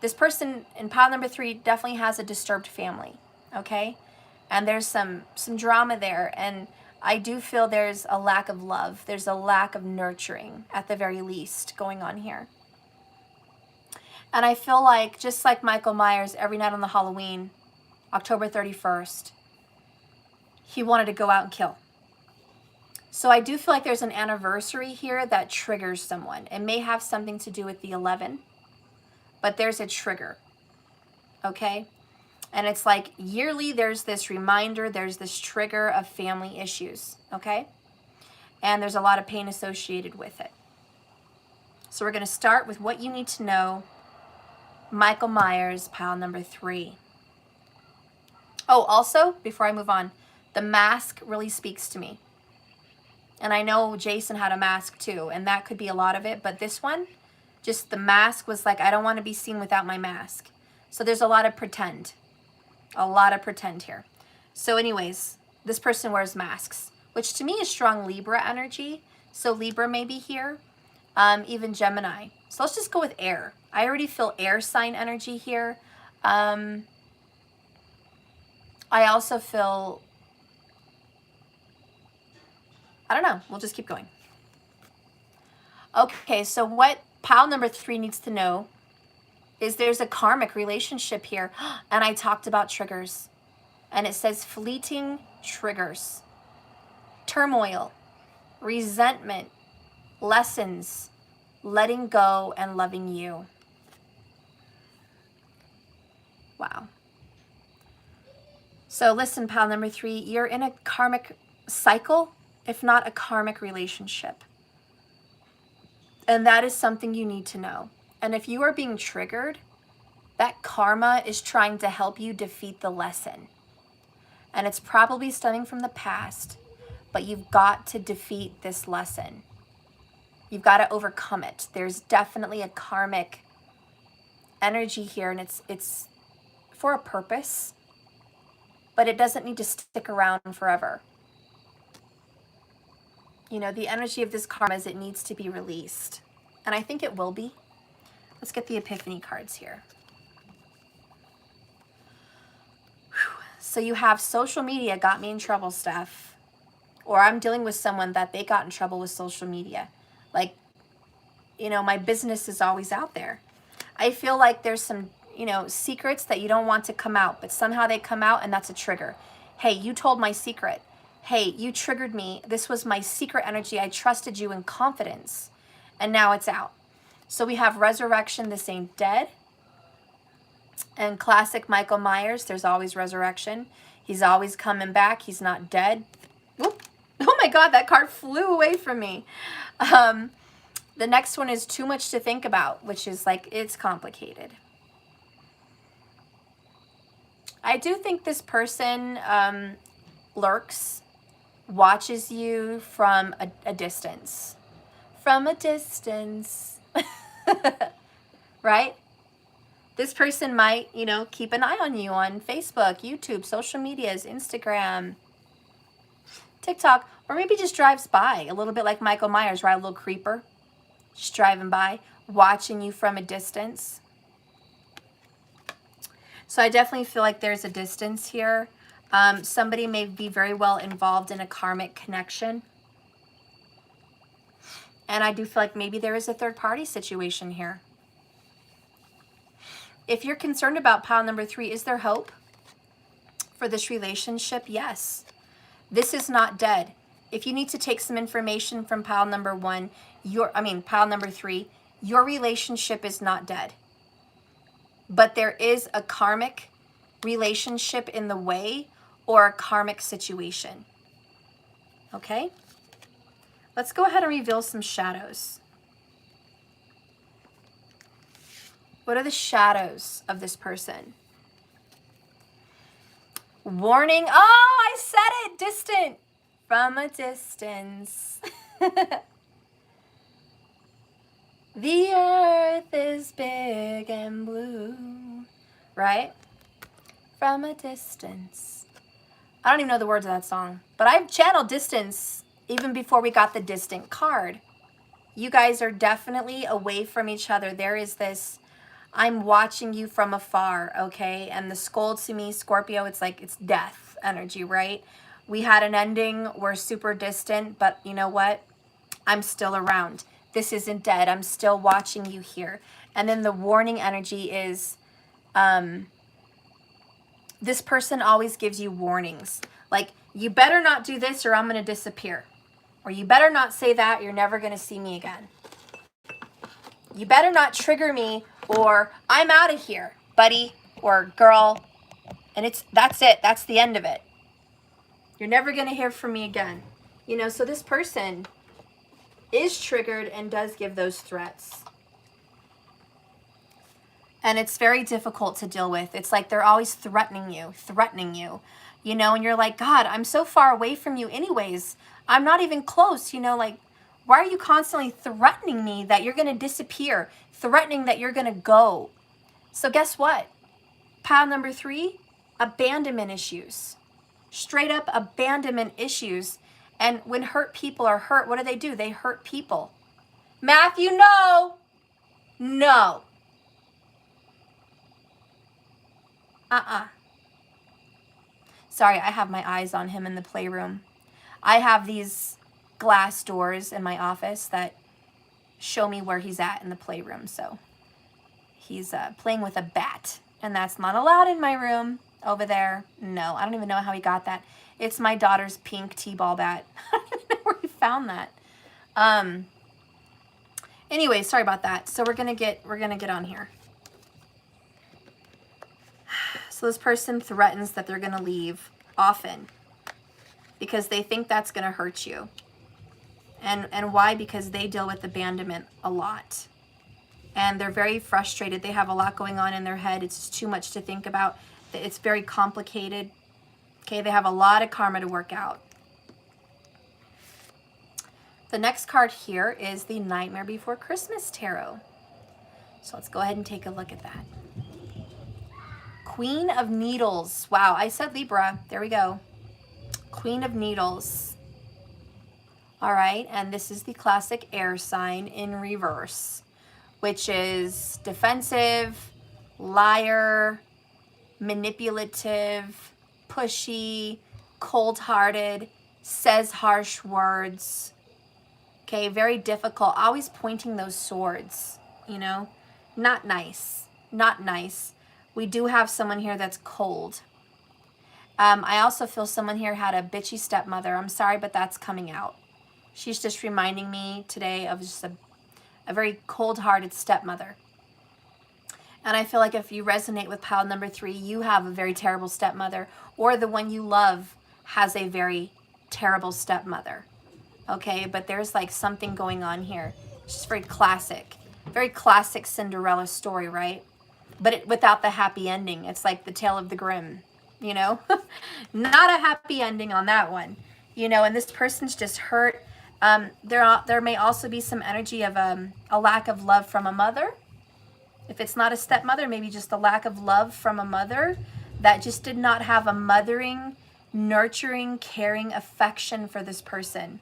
Speaker 1: This person in pile number 3 definitely has a disturbed family, okay? And there's some drama there, and I do feel there's a lack of love. There's a lack of nurturing, at the very least, going on here. And I feel like, just like Michael Myers, every night on the Halloween, October 31st, he wanted to go out and kill. So I do feel like there's an anniversary here that triggers someone. It may have something to do with the 11, but there's a trigger, okay? And it's like yearly there's this reminder, there's this trigger of family issues, okay? And there's a lot of pain associated with it. So we're going to start with what you need to know. Michael Myers, pile number 3. Oh, also, before I move on, the mask really speaks to me. And I know Jason had a mask too, and that could be a lot of it, but this one, just the mask was like, I don't want to be seen without my mask. So there's a lot of pretend. A lot of pretend here. So anyways, this person wears masks, which to me is strong Libra energy. So Libra may be here. even Gemini. So let's just go with air. I already feel air sign energy here. I also feel, I don't know, we'll just keep going. Okay, so what pile number 3 needs to know is there's a karmic relationship here. And I talked about triggers. And it says fleeting triggers, turmoil, resentment, lessons, letting go, and loving you. Wow. So listen, pile number 3, you're in a karmic cycle, if not a karmic relationship. And that is something you need to know. And if you are being triggered, that karma is trying to help you defeat the lesson. And it's probably stemming from the past, but you've got to defeat this lesson. You've got to overcome it. There's definitely a karmic energy here, and it's for a purpose, but it doesn't need to stick around forever. You know, the energy of this karma is it needs to be released. And I think it will be. Let's get the Epiphany cards here. So you have social media got me in trouble stuff, or I'm dealing with someone that they got in trouble with social media. Like, you know, my business is always out there. I feel like there's some, you know, secrets that you don't want to come out, but somehow they come out, and that's a trigger. Hey, you told my secret. Hey, you triggered me. This was my secret energy. I trusted you in confidence, and now it's out. So we have resurrection. This ain't dead. And classic Michael Myers, there's always resurrection. He's always coming back. He's not dead. Whoop. Oh my God, that card flew away from me. The next one is too much to think about, which is like, it's complicated. I do think this person lurks, watches you from a distance. From a distance. Right? This person might, you know, keep an eye on you on Facebook, YouTube, social medias, Instagram, TikTok, or maybe just drives by, a little bit like Michael Myers, right? A little creeper, just driving by, watching you from a distance. So I definitely feel like there's a distance here. Somebody may be very well involved in a karmic connection. And I do feel like maybe there is a third party situation here. If you're concerned about pile number 3, is there hope for this relationship? Yes. This is not dead. If you need to take some information from pile number 1, pile number 3, your relationship is not dead. But there is a karmic relationship in the way, or a karmic situation. Okay? Let's go ahead and reveal some shadows. What are the shadows of this person? Warning. Oh, I said it. Distant. From a distance. The earth is big and blue. Right? From a distance. I don't even know the words of that song. But I've channeled distance even before we got the distant card. You guys are definitely away from each other. There is this, I'm watching you from afar, okay? And the skull to me, Scorpio, it's like, it's death energy, right? We had an ending, we're super distant, but you know what? I'm still around. This isn't dead. I'm still watching you here. And then the warning energy is, this person always gives you warnings. Like, you better not do this or I'm going to disappear. Or you better not say that, you're never going to see me again. You better not trigger me or I'm out of here, buddy or girl. And that's it. That's the end of it. You're never going to hear from me again. You know, so this person is triggered and does give those threats. And it's very difficult to deal with. It's like they're always threatening you, you know, and you're like, God, I'm so far away from you anyways. I'm not even close, you know, like, why are you constantly threatening me that you're going to disappear, threatening that you're going to go? So guess what? Pile number 3, abandonment issues. Straight up abandonment issues. And when hurt people are hurt, what do? They hurt people. Matthew, no. No. Sorry, I have my eyes on him in the playroom. I have these glass doors in my office that show me where he's at in the playroom. So he's playing with a bat, and that's not allowed in my room over there. No, I don't even know how he got that. It's my daughter's pink T-ball bat. I don't even know where he found that. Anyway, sorry about that. So we're gonna get on here. So this person threatens that they're gonna leave often because they think that's gonna hurt you. And why? Because they deal with abandonment a lot. And they're very frustrated. They have a lot going on in their head. It's just too much to think about. It's very complicated. Okay, they have a lot of karma to work out. The next card here is the Nightmare Before Christmas Tarot. So let's go ahead and take a look at that. Queen of Needles. Wow, I said Libra. There we go. Queen of Needles. All right, and this is the classic air sign in reverse, which is defensive, liar, manipulative, pushy, cold-hearted, says harsh words. Okay, very difficult, always pointing those swords, you know, not nice, not nice. We do have someone here that's cold. I also feel someone here had a bitchy stepmother. I'm sorry, but that's coming out. She's just reminding me today of just a very cold-hearted stepmother. And I feel like if you resonate with pile number 3, you have a very terrible stepmother, or the one you love has a very terrible stepmother. Okay, but there's like something going on here. It's just very classic Cinderella story, right? But without the happy ending. It's like the tale of the Grimm, you know? Not a happy ending on that one, you know, and this person's just hurt. There may also be some energy of a lack of love from a mother. If it's not a stepmother, maybe just a lack of love from a mother that just did not have a mothering, nurturing, caring affection for this person.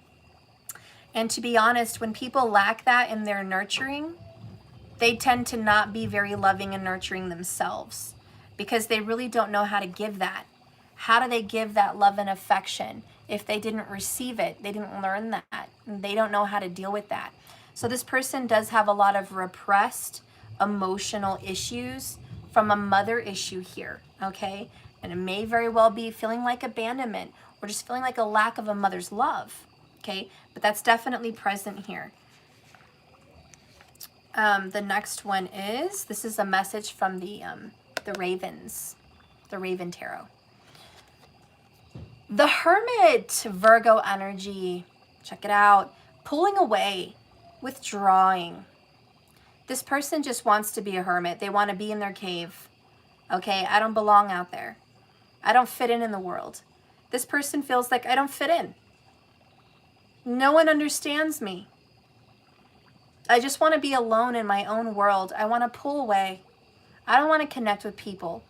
Speaker 1: And to be honest, when people lack that in their nurturing, they tend to not be very loving and nurturing themselves because they really don't know how to give that. How do they give that love and affection if they didn't receive it? They didn't learn that. And they don't know how to deal with that. So this person does have a lot of repressed emotional issues from a mother issue here, okay? And it may very well be feeling like abandonment or just feeling like a lack of a mother's love, okay? But that's definitely present here. The next one is, this is a message from the Ravens, the Raven Tarot. The Hermit, Virgo energy. Check it out. Pulling away, withdrawing. This person just wants to be a hermit. They want to be in their cave. Okay, I don't belong out there. I don't fit in the world. This person feels like I don't fit in. No one understands me. I just want to be alone in my own world. I want to pull away. I don't want to connect with people.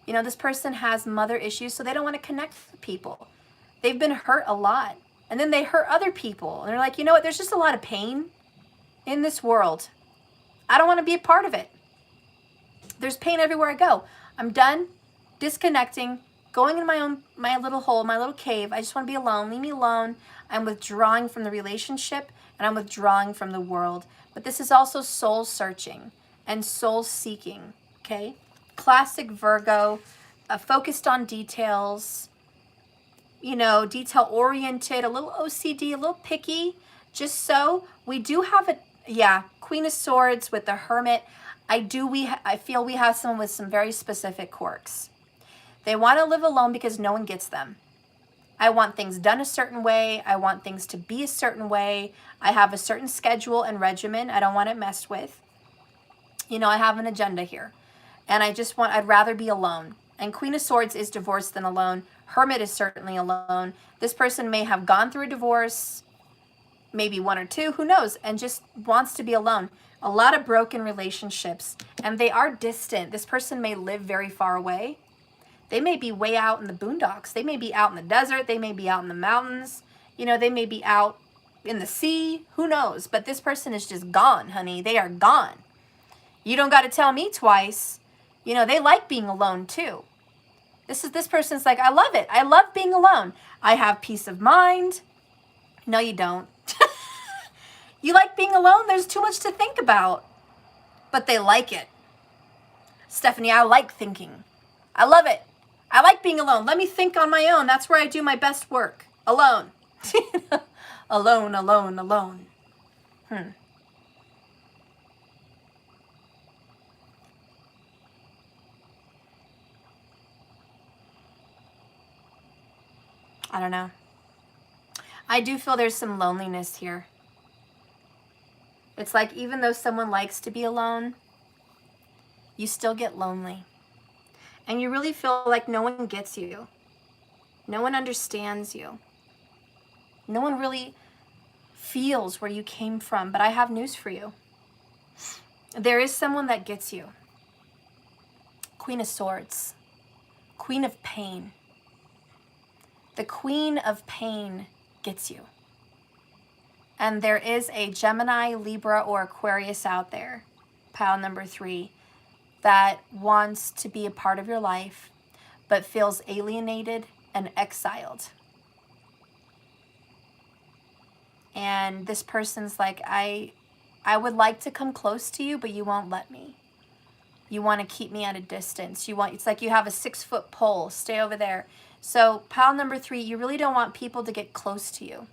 Speaker 1: You know, this person has mother issues, so they don't want to connect with people. They've been hurt a lot. And then they hurt other people. And they're like, you know what? There's just a lot of pain in this world. I don't want to be a part of it. There's pain everywhere I go. I'm done disconnecting, going in my little hole, my little cave. I just want to be alone. Leave me alone. I'm withdrawing from the relationship and I'm withdrawing from the world. But this is also soul searching and soul seeking, okay? Classic Virgo, focused on details, you know, detail oriented, a little OCD, a little picky. Just so we do have a, yeah, Queen of Swords with the Hermit. I feel we have someone with some very specific quirks. They want to live alone because no one gets them. I want things done a certain way. I want things to be a certain way. I have a certain schedule and regimen. I don't want it messed with. You know, I have an agenda here. And I'd rather be alone. And Queen of Swords is divorced than alone. Hermit is certainly alone. This person may have gone through a divorce, maybe one or two, who knows, and just wants to be alone. A lot of broken relationships, and they are distant. This person may live very far away. They may be way out in the boondocks. They may be out in the desert. They may be out in the mountains. You know, they may be out in the sea, who knows? But this person is just gone, honey. They are gone. You don't got to tell me twice. You know, they like being alone too. This person's like, I love it. I love being alone. I have peace of mind. No, you don't. You like being alone? There's too much to think about. But they like it. Stephanie, I like thinking. I love it. I like being alone. Let me think on my own. That's where I do my best work. Alone. Alone, alone, alone. I don't know. I do feel there's some loneliness here. It's like even though someone likes to be alone, you still get lonely. And you really feel like no one gets you. No one understands you. No one really feels where you came from. But I have news for you. There is someone that gets you. Queen of Swords. Queen of Pain. The Queen of Pain gets you. And there is a Gemini, Libra, or Aquarius out there, pile number 3, that wants to be a part of your life, but feels alienated and exiled. And this person's like, I would like to come close to you, but you won't let me. You want to keep me at a distance. It's like you have a 6-foot pole. Stay over there. So pile number 3, you really don't want people to get close to you.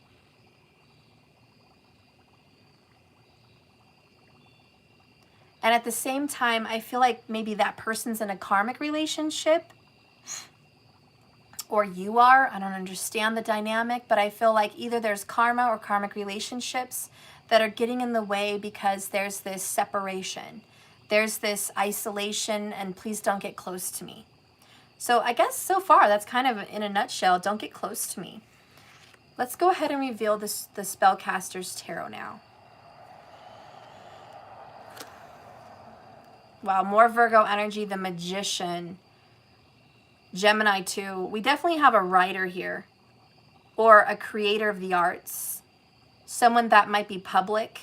Speaker 1: And at the same time, I feel like maybe that person's in a karmic relationship, or you are. I don't understand the dynamic, but I feel like either there's karma or karmic relationships that are getting in the way because there's this separation. There's this isolation, and please don't get close to me. So I guess so far, that's kind of in a nutshell, don't get close to me. Let's go ahead and reveal the Spellcaster's Tarot now. Wow, more Virgo energy, the Magician. Gemini too. We definitely have a writer here, or a creator of the arts. Someone that might be public,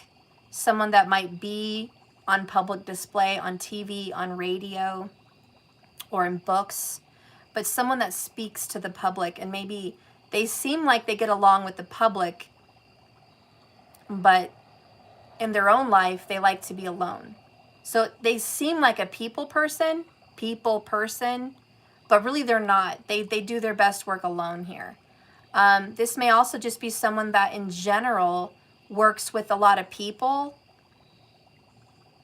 Speaker 1: someone that might be on public display, on TV, on radio, or in books, but someone that speaks to the public, and maybe they seem like they get along with the public, but in their own life, they like to be alone. So they seem like a people person, but really they're not. They do their best work alone here. This may also just be someone that in general works with a lot of people,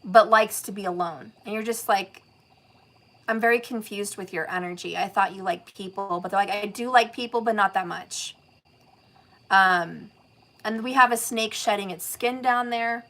Speaker 1: but likes to be alone. And you're just like, I'm very confused with your energy. I thought you liked people, but they're like, I do like people, but not that much. And we have a snake shedding its skin down there.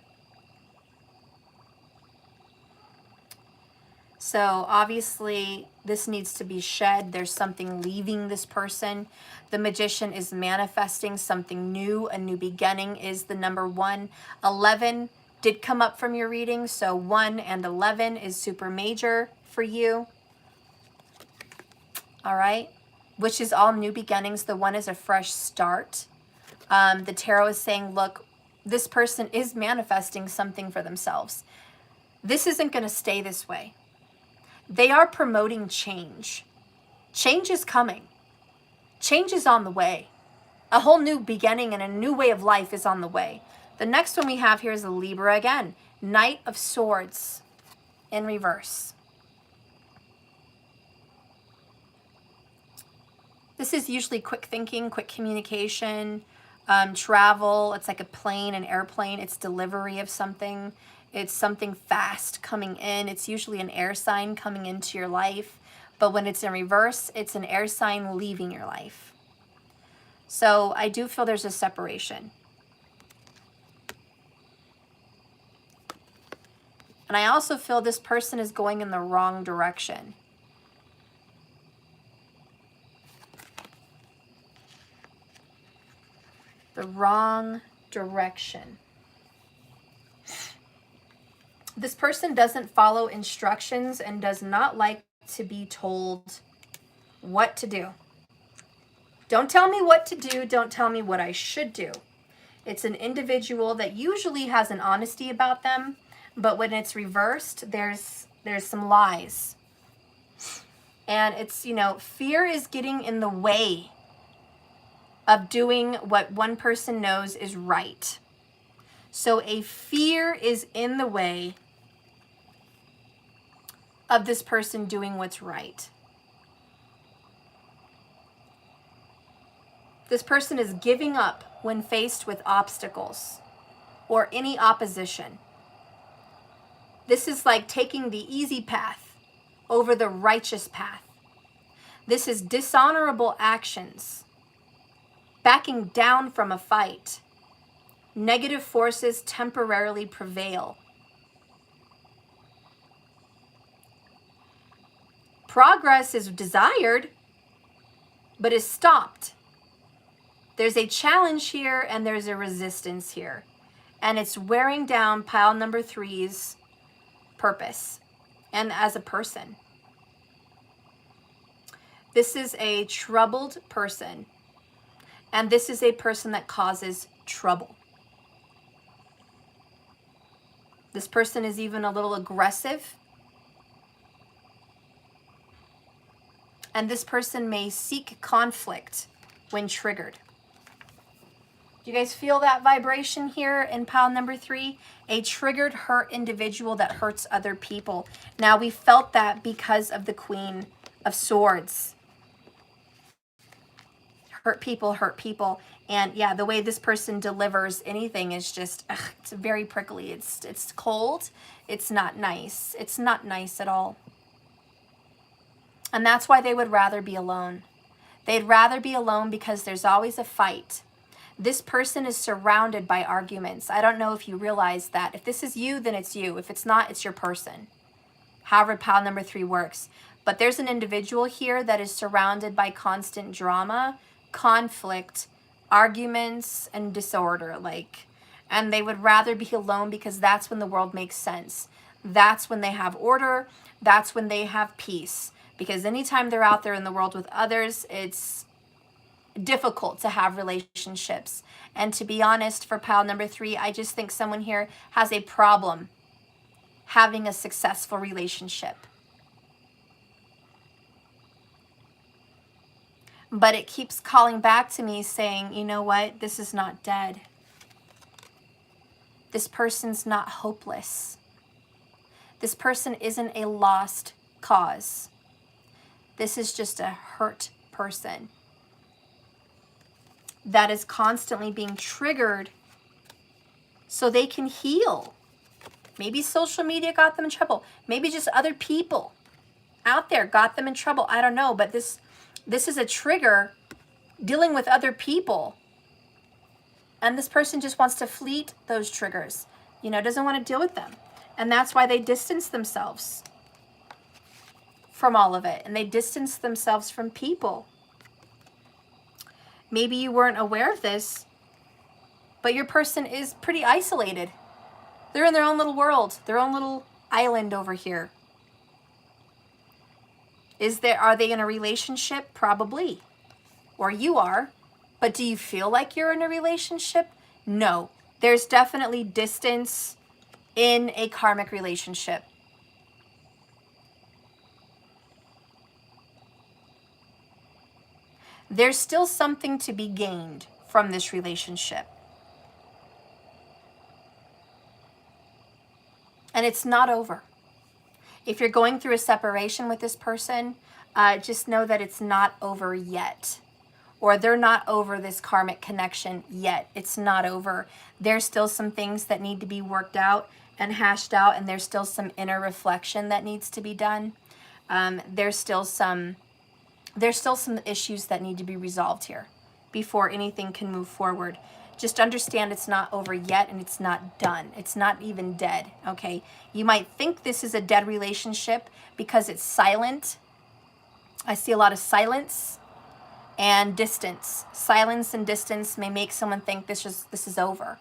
Speaker 1: So obviously this needs to be shed. There's something leaving this person. The Magician is manifesting something new. A new beginning is the number 1. 11 did come up from your reading. So 1 and 11 is super major for you. All right. Which is all new beginnings. The 1 is a fresh start. The tarot is saying, look, this person is manifesting something for themselves. This isn't going to stay this way. They are promoting change. Change is coming. Change is on the way. A whole new beginning and a new way of life is on the way. The next one we have here is a Libra again. Knight of Swords in reverse. This is usually quick thinking, quick communication, travel. It's like a plane, an airplane. It's delivery of something. It's something fast coming in. It's usually an air sign coming into your life. But when it's in reverse, it's an air sign leaving your life. So I do feel there's a separation. And I also feel this person is going in the wrong direction. The wrong direction. This person doesn't follow instructions and does not like to be told what to do. Don't tell me what to do. Don't tell me what I should do. It's an individual that usually has an honesty about them, but when it's reversed, there's some lies. And it's, you know, fear is getting in the way of doing what one person knows is right. So a fear is in the way of this person doing what's right. This person is giving up when faced with obstacles or any opposition. This is like taking the easy path over the righteous path. This is dishonorable actions, backing down from a fight. Negative forces temporarily prevail. Progress is desired, but is stopped. There's a challenge here and there's a resistance here. And it's wearing down pile number 3's purpose and as a person. This is a troubled person. And this is a person that causes trouble. This person is even a little aggressive. And this person may seek conflict when triggered. Do you guys feel that vibration here in pile number 3? A triggered, hurt individual that hurts other people. Now, we felt that because of the Queen of Swords. Hurt people. And yeah, the way this person delivers anything is just, it's very prickly. It's cold. It's not nice. It's not nice at all. And that's why they would rather be alone. They'd rather be alone because there's always a fight. This person is surrounded by arguments. I don't know if you realize that. If this is you, then it's you. If it's not, it's your person. However, pile number 3 works. But there's an individual here that is surrounded by constant drama, conflict, arguments, and disorder. And they would rather be alone because that's when the world makes sense. That's when they have order. That's when they have peace. Because anytime they're out there in the world with others, it's difficult to have relationships. And to be honest, for pile number 3, I just think someone here has a problem having a successful relationship. But it keeps calling back to me saying, you know what? This is not dead. This person's not hopeless. This person isn't a lost cause. This is just a hurt person that is constantly being triggered so they can heal. Maybe social media got them in trouble. Maybe just other people out there got them in trouble. I don't know, but this is a trigger dealing with other people. And this person just wants to fleet those triggers, doesn't want to deal with them. And that's why they distance themselves from all of it. And they distance themselves from people. Maybe you weren't aware of this, but your person is pretty isolated. They're in their own little world, their own little island over here. Are they in a relationship? Probably. Or you are. But do you feel like you're in a relationship? No. There's definitely distance in a karmic relationship. There's still something to be gained from this relationship. And it's not over. If you're going through a separation with this person, just know that it's not over yet. Or they're not over this karmic connection yet. It's not over. There's still some things that need to be worked out and hashed out, and there's still some inner reflection that needs to be done. There's still some issues that need to be resolved here before anything can move forward. Just understand it's not over yet and it's not done. It's not even dead, okay? You might think this is a dead relationship because it's silent. I see a lot of silence and distance. Silence and distance may make someone think this is over.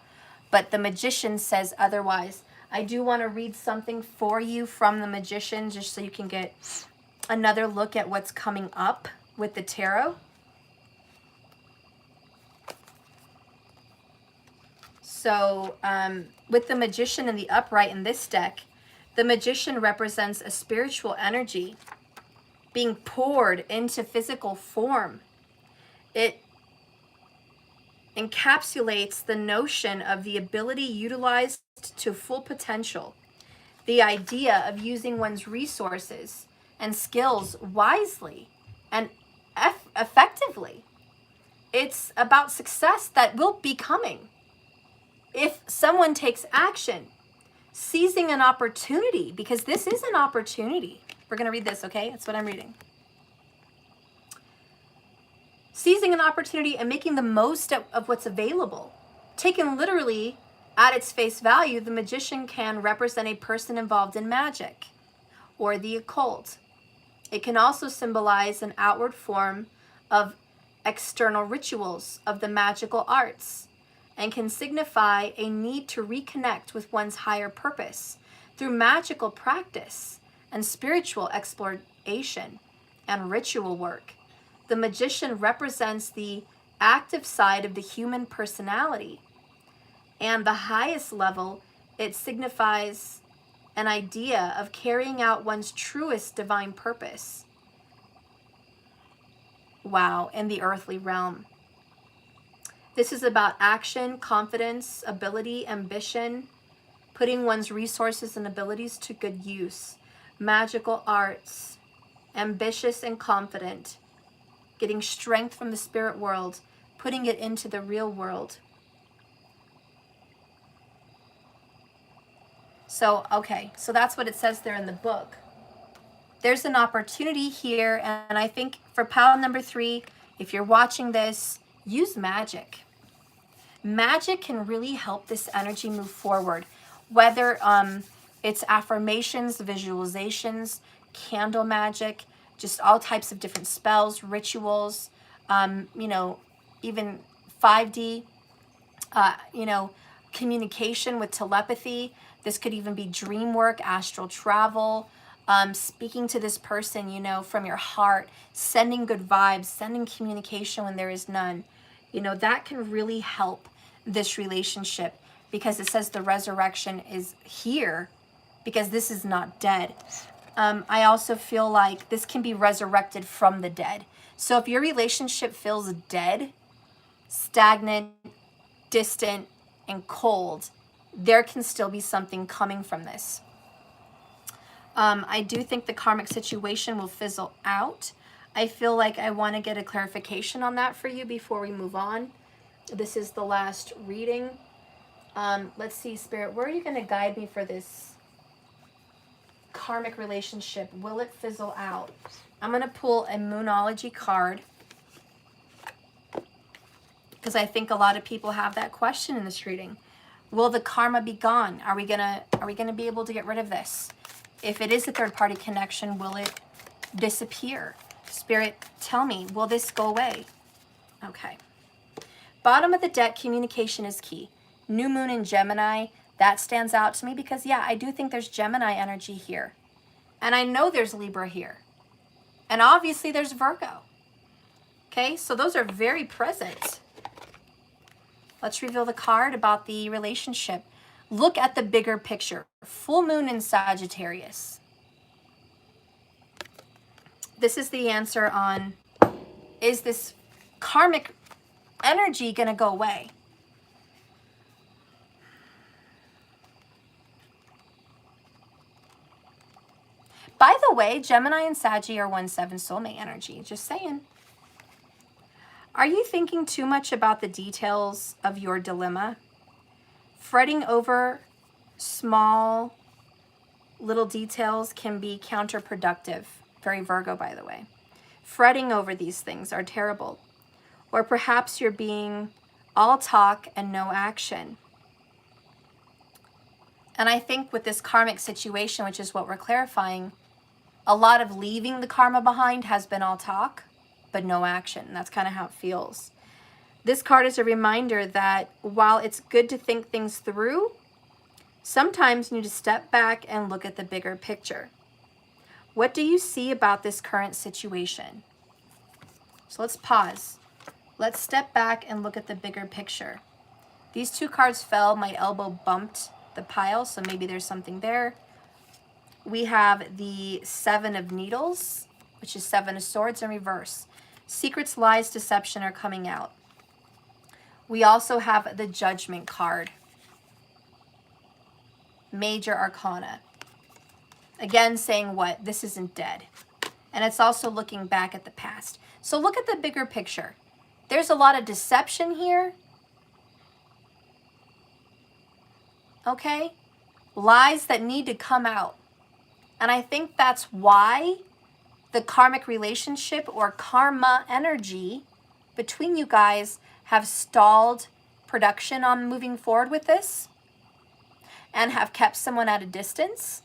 Speaker 1: But the Magician says otherwise. I do want to read something for you from the Magician just so you can get another look at what's coming up with the tarot. So with the Magician and the upright in this deck, the Magician represents a spiritual energy being poured into physical form. It encapsulates the notion of the ability utilized to full potential, the idea of using one's resources and skills wisely and effectively. It's about success that will be coming if someone takes action, seizing an opportunity, because this is an opportunity. We're going to read this, okay? That's what I'm reading. Seizing an opportunity and making the most of what's available. Taken literally at its face value, the Magician can represent a person involved in magic or the occult. It can also symbolize an outward form of external rituals of the magical arts, and can signify a need to reconnect with one's higher purpose through magical practice and spiritual exploration and ritual work. The Magician represents the active side of the human personality, and the highest level, it signifies an idea of carrying out one's truest divine purpose. Wow, in the earthly realm. This is about action, confidence, ability, ambition, putting one's resources and abilities to good use. Magical arts, ambitious and confident, getting strength from the spirit world, putting it into the real world. So, okay, so that's what it says there in the book. There's an opportunity here, and I think for pile number 3, if you're watching this, use magic. Magic can really help this energy move forward, whether it's affirmations, visualizations, candle magic, just all types of different spells, rituals, you know, even 5D, you know, communication with telepathy. This could even be dream work, astral travel, speaking to this person, you know, from your heart, sending good vibes, sending communication when there is none. You know, that can really help this relationship, because it says the resurrection is here, because this is not dead. I also feel like this can be resurrected from the dead. So if your relationship feels dead, stagnant, distant, and cold, there can still be something coming from this. I do think the karmic situation will fizzle out. I feel like I want to get a clarification on that for you before we move on. This is the last reading. Let's see, Spirit, where are you going to guide me for this karmic relationship? Will it fizzle out? I'm going to pull a Moonology card, because I think a lot of people have that question in this reading. Will the karma be gone? Are we gonna be able to get rid of this? If it is a third-party connection, will it disappear? Spirit, tell me, will this go away? Okay. Bottom of the deck, communication is key. New moon in Gemini, that stands out to me because, yeah, I do think there's Gemini energy here. And I know there's Libra here. And obviously there's Virgo. Okay, so those are very present. Let's reveal the card about the relationship. Look at the bigger picture. Full moon in Sagittarius. This is the answer on, is this karmic energy going to go away? By the way, Gemini and Saggy are 1/7 soulmate energy. Just saying. Are you thinking too much about the details of your dilemma? Fretting over small little details can be counterproductive. Very Virgo, by the way. Fretting over these things are terrible. Or perhaps you're being all talk and no action. And I think with this karmic situation, which is what we're clarifying, a lot of leaving the karma behind has been all talk, but no action. That's kind of how it feels. This card is a reminder that while it's good to think things through, sometimes you need to step back and look at the bigger picture. What do you see about this current situation? So let's pause. Let's step back and look at the bigger picture. These two cards fell. My elbow bumped the pile, so maybe there's something there. We have the Seven of Needles, which is Seven of Swords in reverse. Secrets, lies, deception are coming out. We also have the Judgment card. Major Arcana. Again, saying what? This isn't dead. And it's also looking back at the past. So look at the bigger picture. There's a lot of deception here. Okay? Lies that need to come out. And I think that's why the karmic relationship or karma energy between you guys have stalled production on moving forward with this and have kept someone at a distance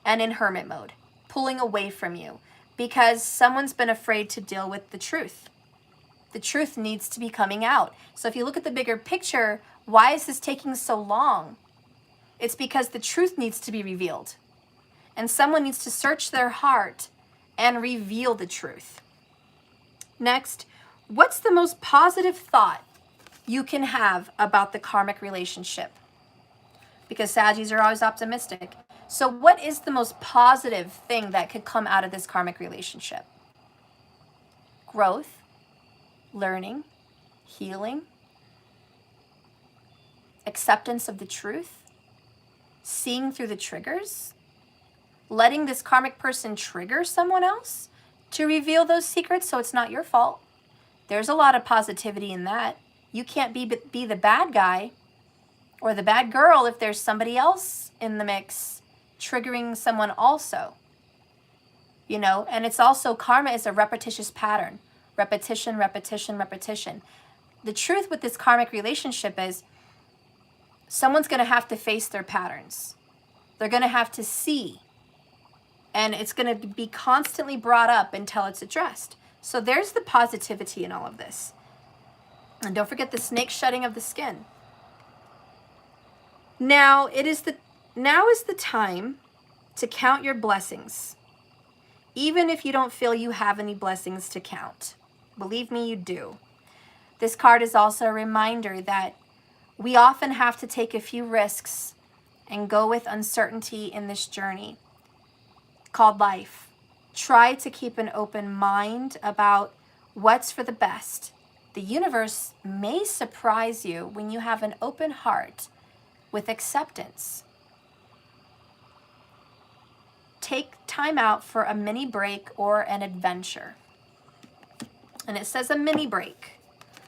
Speaker 1: and in hermit mode, pulling away from you because someone's been afraid to deal with the truth. The truth needs to be coming out. So if you look at the bigger picture, why is this taking so long? It's because the truth needs to be revealed. And someone needs to search their heart and reveal the truth. Next, what's the most positive thought you can have about the karmic relationship? Because Saggies are always optimistic. So what is the most positive thing that could come out of this karmic relationship? Growth, learning, healing, acceptance of the truth, seeing through the triggers, letting this karmic person trigger someone else to reveal those secrets so it's not your fault. There's a lot of positivity in that. You can't be the bad guy or the bad girl if there's somebody else in the mix triggering someone also. You know, and it's also, karma is a repetitious pattern. Repetition, repetition, repetition. The truth with this karmic relationship is someone's going to have to face their patterns. They're going to have to see. And it's going to be constantly brought up until it's addressed. So there's the positivity in all of this. And don't forget the snake shedding of the skin. Now is the time to count your blessings. Even if you don't feel you have any blessings to count. Believe me, you do. This card is also a reminder that we often have to take a few risks and go with uncertainty in this journey called life. Try to keep an open mind about what's for the best. The universe may surprise you when you have an open heart with acceptance. Take time out for a mini break or an adventure. And it says a mini break.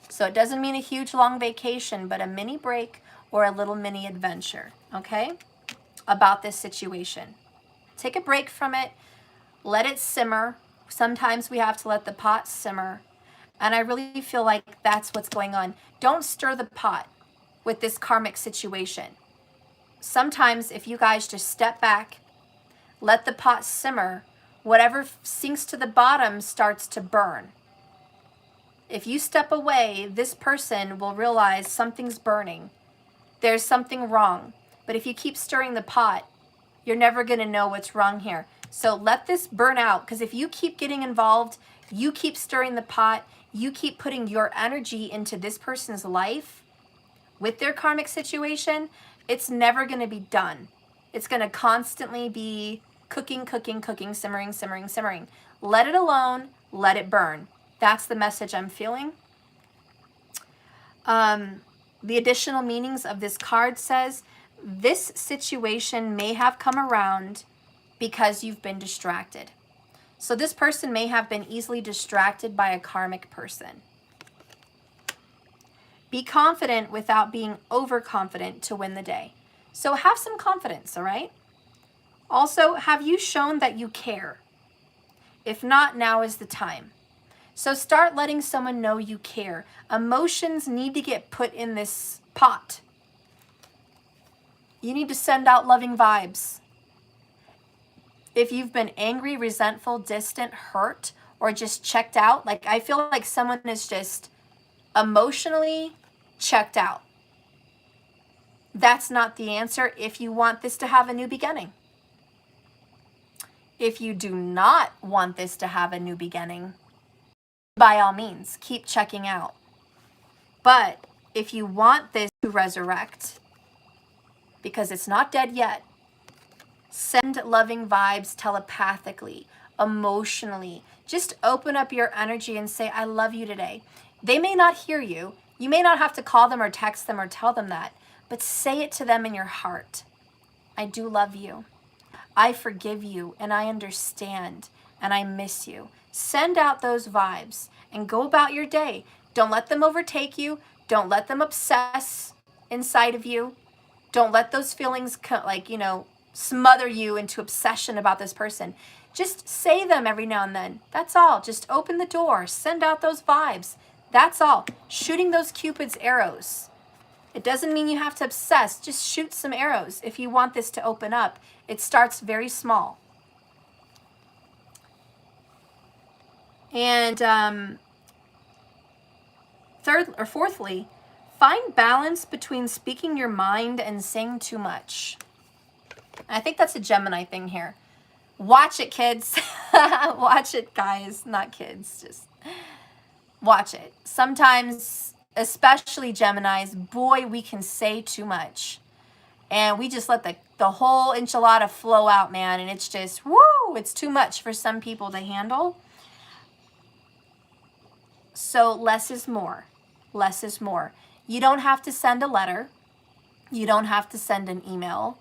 Speaker 1: So it doesn't mean a huge long vacation, but a mini break or a little mini adventure, okay? About this situation. Take a break from it. Let it simmer. Sometimes we have to let the pot simmer. And I really feel like that's what's going on. Don't stir the pot with this karmic situation. Sometimes if you guys just step back, let the pot simmer, whatever sinks to the bottom starts to burn. If you step away, this person will realize something's burning. There's something wrong. But if you keep stirring the pot, you're never going to know what's wrong here. So let this burn out, because if you keep getting involved, you keep stirring the pot, you keep putting your energy into this person's life with their karmic situation, it's never going to be done. It's going to constantly be cooking, cooking, cooking, simmering, simmering, simmering. Let it alone. Let it burn. That's the message I'm feeling. The additional meanings of this card says, this situation may have come around because you've been distracted. So this person may have been easily distracted by a karmic person. Be confident without being overconfident to win the day. So have some confidence, all right? Also, have you shown that you care? If not, now is the time. So start letting someone know you care. Emotions need to get put in this pot. You need to send out loving vibes. If you've been angry, resentful, distant, hurt, or just checked out, like I feel like someone is just emotionally checked out. That's not the answer if you want this to have a new beginning. If you do not want this to have a new beginning, by all means, keep checking out. But if you want this to resurrect, because it's not dead yet, send loving vibes telepathically, emotionally. Just open up your energy and say, I love you today. They may not hear you. You may not have to call them or text them or tell them that, but say it to them in your heart. I do love you. I forgive you, and I understand, and I miss you. Send out those vibes and go about your day. Don't let them overtake you. Don't let them obsess inside of you. Don't let those feelings smother you into obsession about this person. Just say them every now and then. That's all. Just open the door. Send out those vibes. That's all. Shooting those Cupid's arrows. It doesn't mean you have to obsess. Just shoot some arrows if you want this to open up. It starts very small. And fourthly, find balance between speaking your mind and saying too much. I think that's a Gemini thing here. Watch it, kids. Watch it, guys. Not kids. Just watch it. Sometimes, especially Geminis, boy, we can say too much. And we just let the whole enchilada flow out, man. And it's just, woo, it's too much for some people to handle. So less is more. Less is more. You don't have to send a letter. You don't have to send an email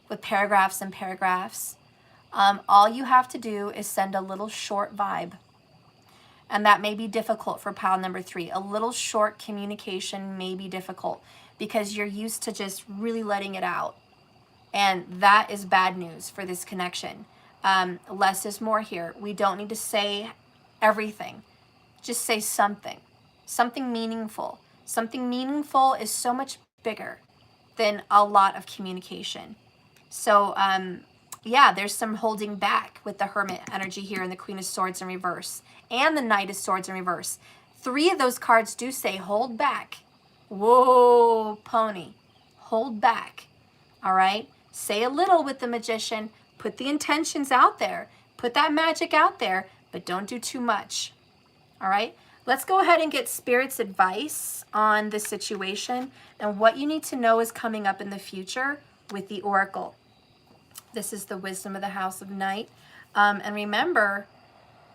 Speaker 1: with paragraphs and paragraphs. All you have to do is send a little short vibe. And that may be difficult for pile number 3. A little short communication may be difficult because you're used to just really letting it out. And that is bad news for this connection. Less is more here. We don't need to say everything. Just say something. Something meaningful. Something meaningful is so much bigger than a lot of communication. So, yeah, there's some holding back with the Hermit energy here and the Queen of Swords in reverse and the Knight of Swords in reverse. 3 of those cards do say hold back. Whoa, pony. Hold back. All right? Say a little with the Magician. Put the intentions out there. Put that magic out there, but don't do too much. All right? Let's go ahead and get Spirit's advice on the situation and what you need to know is coming up in the future with the Oracle. This is the wisdom of the House of Night. And remember,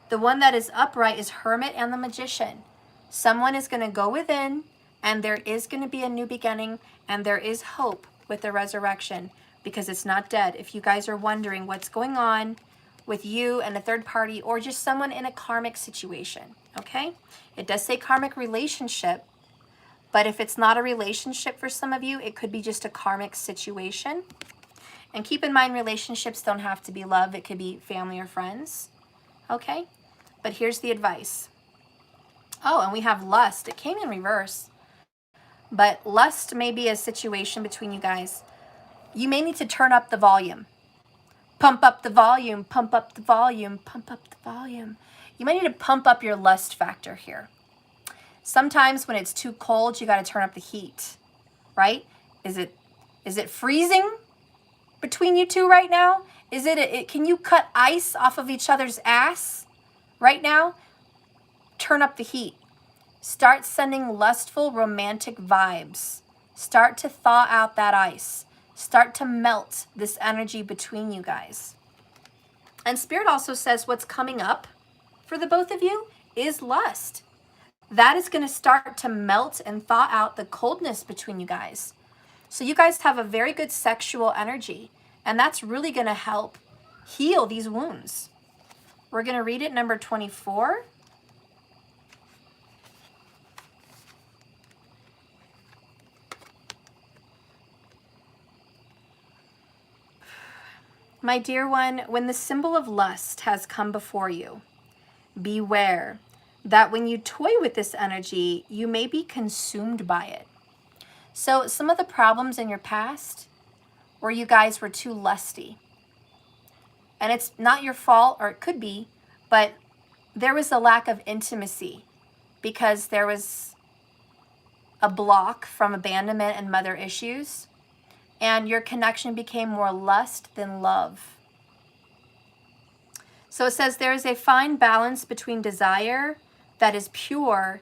Speaker 1: the one that is upright is Hermit and the Magician. Someone is going to go within, and there is going to be a new beginning, and there is hope with the resurrection because it's not dead. If you guys are wondering what's going on with you and a third party or just someone in a karmic situation, okay? It does say karmic relationship, but if it's not a relationship for some of you, it could be just a karmic situation. And keep in mind, relationships don't have to be love. It could be family or friends, okay? But here's the advice. Oh, and we have lust. It came in reverse. But lust may be a situation between you guys. You may need to turn up the volume. Pump up the volume, pump up the volume, pump up the volume. You might need to pump up your lust factor here. Sometimes when it's too cold, you got to turn up the heat, right? Is it freezing between you two right now? Can you cut ice off of each other's ass right now? Turn up the heat. Start sending lustful, romantic vibes. Start to thaw out that ice. Start to melt this energy between you guys. And Spirit also says what's coming up for the both of you is lust. That is going to start to melt and thaw out the coldness between you guys. So you guys have a very good sexual energy, and that's really going to help heal these wounds. We're going to read it, number 24. My dear one, when the symbol of lust has come before you, beware that when you toy with this energy, you may be consumed by it. So some of the problems in your past where you guys were too lusty. And it's not your fault, or it could be, but there was a lack of intimacy because there was a block from abandonment and mother issues. And your connection became more lust than love. So it says there is a fine balance between desire that is pure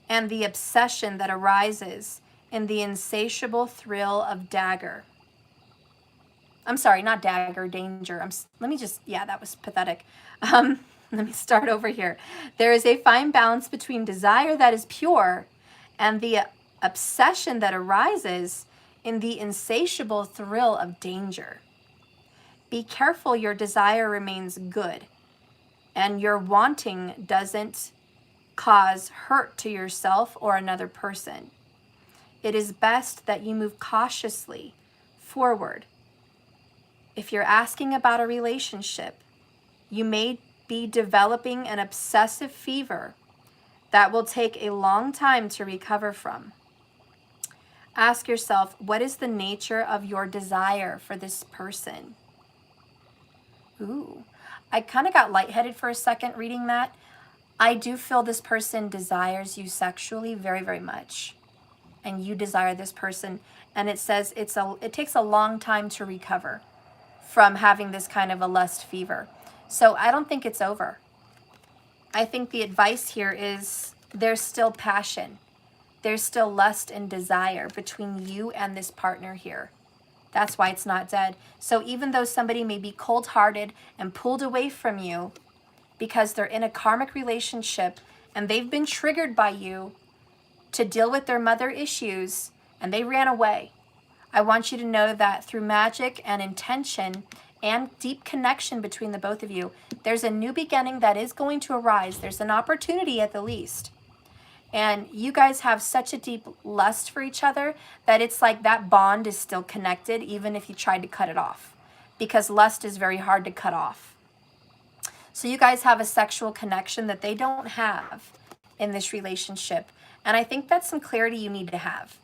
Speaker 1: and the obsession that arises in the insatiable thrill of dagger. I'm sorry, not dagger, danger. That was pathetic. Let me start over here. There is a fine balance between desire that is pure and the obsession that arises in the insatiable thrill of danger. Be careful your desire remains good and your wanting doesn't cause hurt to yourself or another person. It is best that you move cautiously forward. If you're asking about a relationship, you may be developing an obsessive fever that will take a long time to recover from. Ask yourself, what is the nature of your desire for this person? Ooh, I kind of got lightheaded for a second reading that. I do feel this person desires you sexually very, very much. And you desire this person. And it says it takes a long time to recover from having this kind of a lust fever. So I don't think it's over. I think the advice here is there's still passion. There's still lust and desire between you and this partner here. That's why it's not dead. So even though somebody may be cold-hearted and pulled away from you because they're in a karmic relationship and they've been triggered by you to deal with their mother issues and they ran away, I want you to know that through magic and intention and deep connection between the both of you, there's a new beginning that is going to arise. There's an opportunity at the least. And you guys have such a deep lust for each other that it's like that bond is still connected even if you tried to cut it off, because lust is very hard to cut off. So you guys have a sexual connection that they don't have in this relationship. And I think that's some clarity you need to have.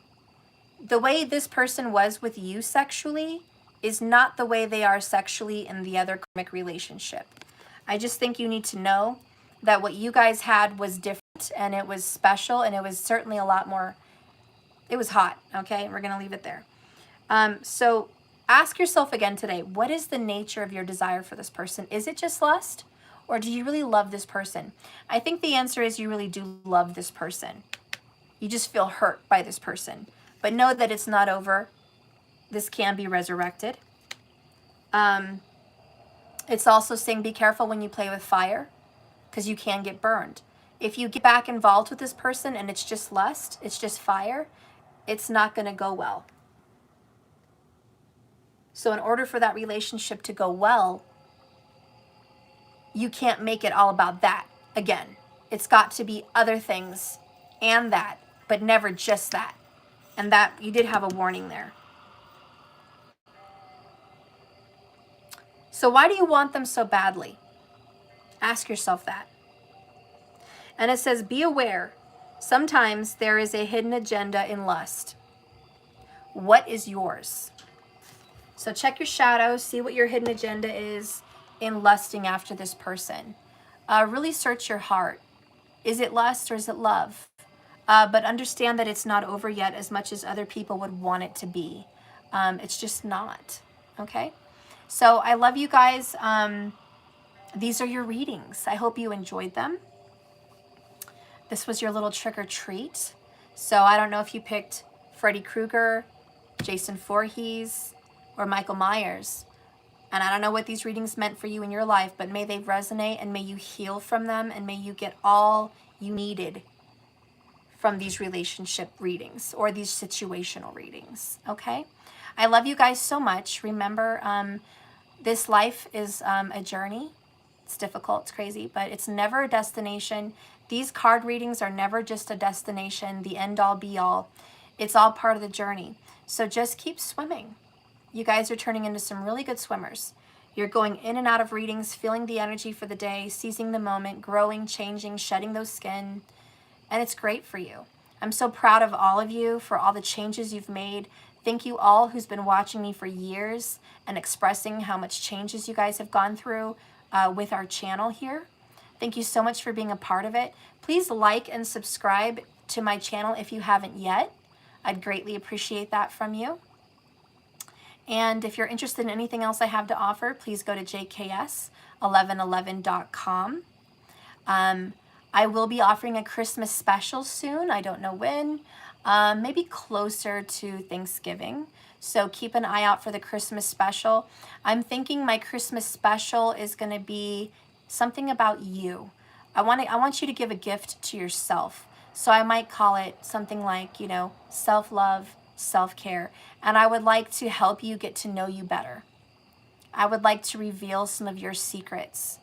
Speaker 1: The way this person was with you sexually is not the way they are sexually in the other karmic relationship. I just think you need to know that what you guys had was different and it was special and it was certainly a lot more, it was hot, okay? We're going to leave it there. So ask yourself again today, what is the nature of your desire for this person? Is it just lust or do you really love this person? I think the answer is you really do love this person. You just feel hurt by this person. But know that it's not over. This can be resurrected. It's also saying be careful when you play with fire because you can get burned. If you get back involved with this person and it's just lust, it's just fire, it's not going to go well. So in order for that relationship to go well, you can't make it all about that again. It's got to be other things and that, but never just that. And that, you did have a warning there. So why do you want them so badly? Ask yourself that. And it says, be aware. Sometimes there is a hidden agenda in lust. What is yours? So check your shadows, see what your hidden agenda is in lusting after this person. Really search your heart. Is it lust or is it love? But understand that it's not over yet as much as other people would want it to be. It's just not, okay? So I love you guys. These are your readings. I hope you enjoyed them. This was your little trick or treat. So I don't know if you picked Freddy Krueger, Jason Voorhees, or Michael Myers. And I don't know what these readings meant for you in your life, but may they resonate and may you heal from them and may you get all you needed from these relationship readings or these situational readings, okay? I love you guys so much. Remember, this life is a journey. It's difficult, it's crazy, but it's never a destination. These card readings are never just a destination, the end all be all. It's all part of the journey. So just keep swimming. You guys are turning into some really good swimmers. You're going in and out of readings, feeling the energy for the day, seizing the moment, growing, changing, shedding those skin. And it's great for you. I'm so proud of all of you for all the changes you've made. Thank you all who's been watching me for years and expressing how much changes you guys have gone through with our channel here. Thank you so much for being a part of it. Please like and subscribe to my channel if you haven't yet. I'd greatly appreciate that from you. And if you're interested in anything else I have to offer, please go to jks1111.com. I will be offering a Christmas special soon. I don't know when, maybe closer to Thanksgiving. So keep an eye out for the Christmas special. I'm thinking my Christmas special is going to be something about you. I want you to give a gift to yourself. So I might call it something like, you know, self-love, self-care. And I would like to help you get to know you better. I would like to reveal some of your secrets.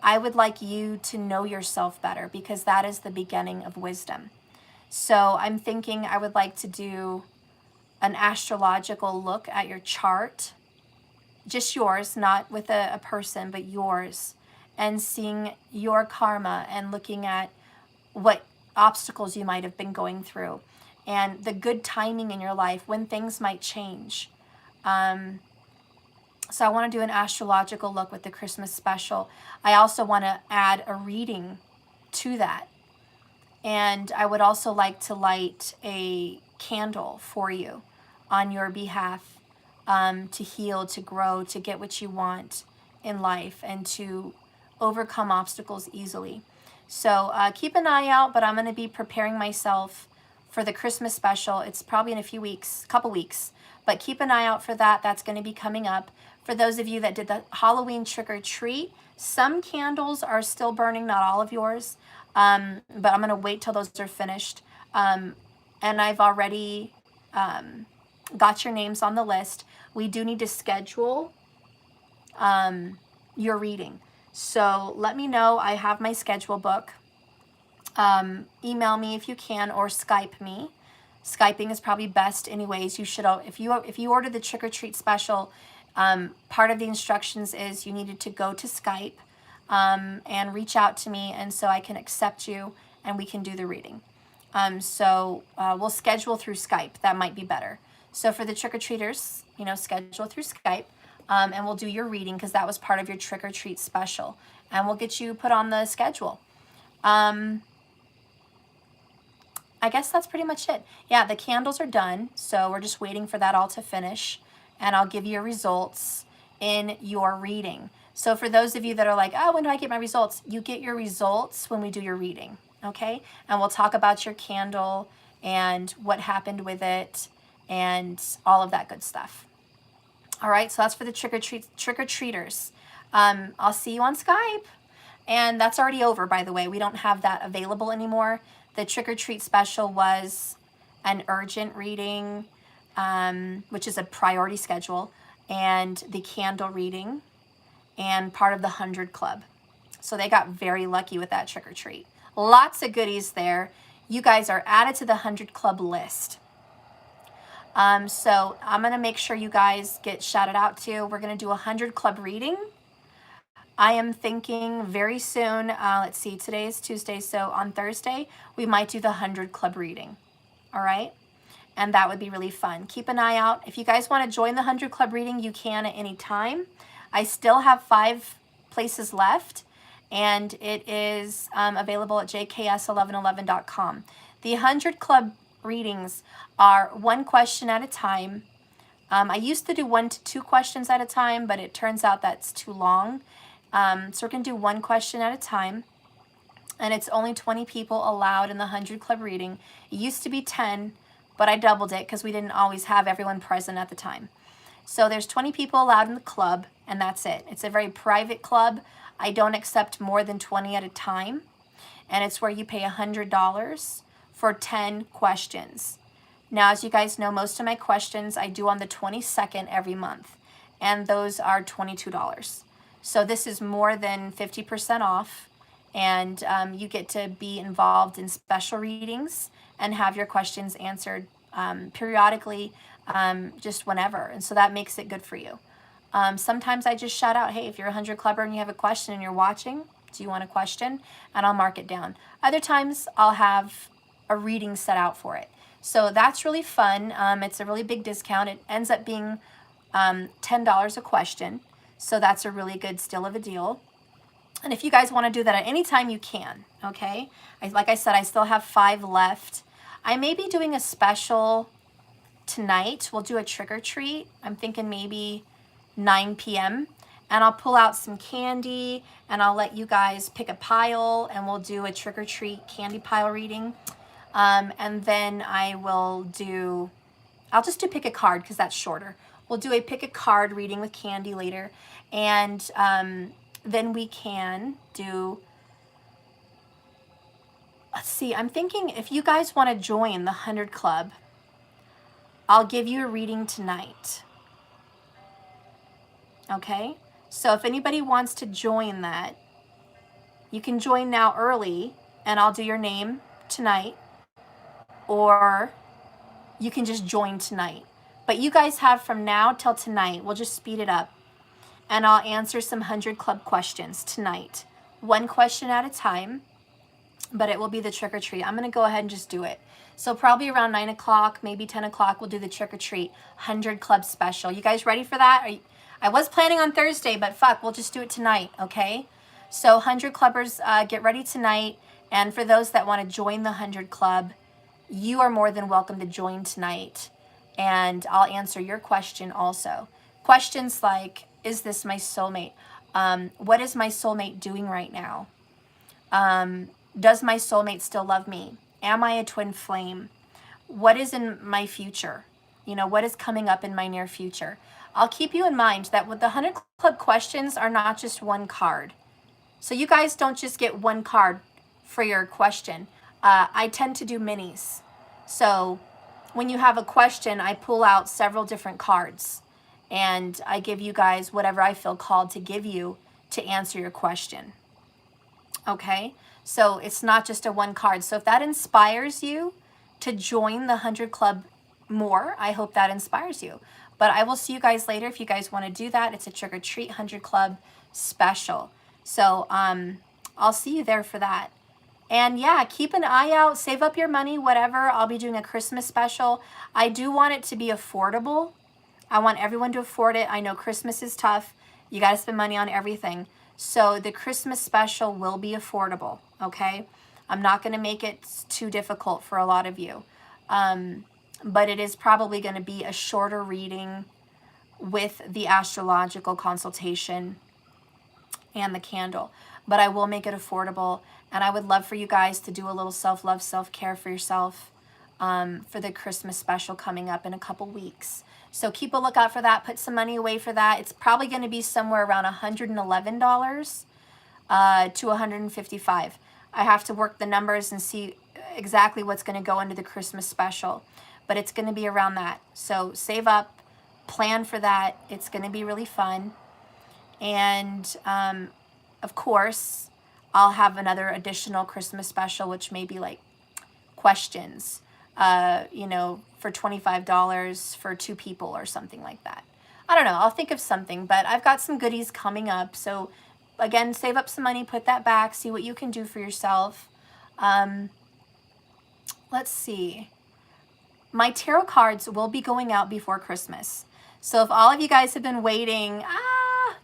Speaker 1: I would like you to know yourself better, because that is the beginning of wisdom. So I'm thinking I would like to do an astrological look at your chart, just yours, not with a person, but yours, and seeing your karma and looking at what obstacles you might have been going through and the good timing in your life when things might change. So I want to do an astrological look with the Christmas special. I also want to add a reading to that. And I would also like to light a candle for you on your behalf, to heal, to grow, to get what you want in life, and to overcome obstacles easily. So keep an eye out, but I'm going to be preparing myself for the Christmas special. It's probably in a few weeks, couple weeks, but keep an eye out for that. That's going to be coming up. For those of you that did the Halloween trick-or-treat, some candles are still burning, not all of yours, but I'm going to wait till those are finished. And I've already got your names on the list. We do need to schedule your reading. So let me know. I have my schedule book. Email me if you can, or Skype me. Skyping is probably best anyways. You should, if you order the trick-or-treat special, part of the instructions is you needed to go to Skype and reach out to me, and so I can accept you and we can do the reading. So we'll schedule through Skype. That might be better. So for the trick-or-treaters, you know, schedule through Skype, and we'll do your reading, because that was part of your trick-or-treat special, and we'll get you put on the schedule. I guess that's pretty much it. Yeah, the candles are done, so we're just waiting for that all to finish, and I'll give you results in your reading. So for those of you that are like, oh, when do I get my results? You get your results when we do your reading, okay? And we'll talk about your candle and what happened with it and all of that good stuff. All right, so that's for the trick-or-treaters. I'll see you on Skype. And that's already over, by the way. We don't have that available anymore. The trick-or-treat special was an urgent reading, which is a priority schedule, and the candle reading, and part of the 100 Club. So they got very lucky with that trick-or-treat. Lots of goodies there. You guys are added to the 100 Club list. So I'm going to make sure you guys get shouted out to. We're going to do a 100 Club reading. I am thinking very soon, let's see, today is Tuesday, so on Thursday, we might do the 100 Club reading, all right? And that would be really fun. Keep an eye out. If you guys want to join the 100 Club reading, you can at any time. I still have 5 places left, and it is available at jks1111.com. The 100 Club readings are 1 question at a time. I used to do 1 to 2 questions at a time, but it turns out that's too long. So we're going to do 1 question at a time, and it's only 20 people allowed in the 100 Club reading. It used to be 10, but I doubled it because we didn't always have everyone present at the time. So there's 20 people allowed in the club, and that's it. It's a very private club. I don't accept more than 20 at a time, and it's where you pay $100 for 10 questions. Now, as you guys know, most of my questions I do on the 22nd every month, and those are $22. So this is more than 50% off, and you get to be involved in special readings and have your questions answered periodically, just whenever. And so that makes it good for you. Sometimes I just shout out, hey, if you're a 100 Clubber and you have a question and you're watching, do you want a question? And I'll mark it down. Other times I'll have a reading set out for it. So that's really fun. It's a really big discount. It ends up being $10 a question. So that's a really good still of a deal. And if you guys want to do that at any time, you can, okay? Like I said, I still have 5 left. I may be doing a special tonight. We'll do a trick-or-treat. I'm thinking maybe 9 p.m. and I'll pull out some candy, and I'll let you guys pick a pile, and we'll do a trick-or-treat candy pile reading. And then I'll just do pick a card because that's shorter. We'll do a pick a card reading with candy later. And then we can do, let's see, I'm thinking if you guys want to join the 100 Club, I'll give you a reading tonight. Okay? So if anybody wants to join that, you can join now early, and I'll do your name tonight, or you can just join tonight. But you guys have from now till tonight. We'll just speed it up, and I'll answer some 100 Club questions tonight. One question at a time, but it will be the trick or treat. I'm going to go ahead and just do it. So probably around 9 o'clock, maybe 10 o'clock, we'll do the trick or treat 100 Club special. You guys ready for that? I was planning on Thursday, but fuck, we'll just do it tonight, okay? So 100 Clubbers, get ready tonight. And for those that want to join the 100 Club, you are more than welcome to join tonight. And I'll answer your question also. Questions like, is this my soulmate? What is my soulmate doing right now? Does my soulmate still love me? Am I a twin flame? What is in my future? You know, what is coming up in my near future? I'll keep you in mind that with the 100 Club questions are not just one card. So you guys don't just get one card for your question. I tend to do minis. So when you have a question, I pull out several different cards, and I give you guys whatever I feel called to give you to answer your question. Okay? So it's not just a one card. So if that inspires you to join the 100 Club more, I hope that inspires you. But I will see you guys later if you guys want to do that. It's a trick or treat 100 Club special. So I'll see you there for that. And yeah, keep an eye out, save up your money, whatever. I'll be doing a Christmas special. I do want it to be affordable. I want everyone to afford it. I know Christmas is tough. You got to spend money on everything. So the Christmas special will be affordable, okay? I'm not going to make it too difficult for a lot of you. But it is probably going to be a shorter reading with the astrological consultation and the candle. But I will make it affordable. And I would love for you guys to do a little self-love, self-care for yourself for the Christmas special coming up in a couple weeks. So keep a lookout for that. Put some money away for that. It's probably going to be somewhere around $111 to $155. I have to work the numbers and see exactly what's going to go into the Christmas special. But it's going to be around that. So save up, plan for that. It's going to be really fun. And of course, I'll have another additional Christmas special, which may be like questions, you know, for $25 for 2 people or something like that. I don't know. I'll think of something, but I've got some goodies coming up. So again, save up some money, put that back, see what you can do for yourself. Let's see. My tarot cards will be going out before Christmas. So if all of you guys have been waiting,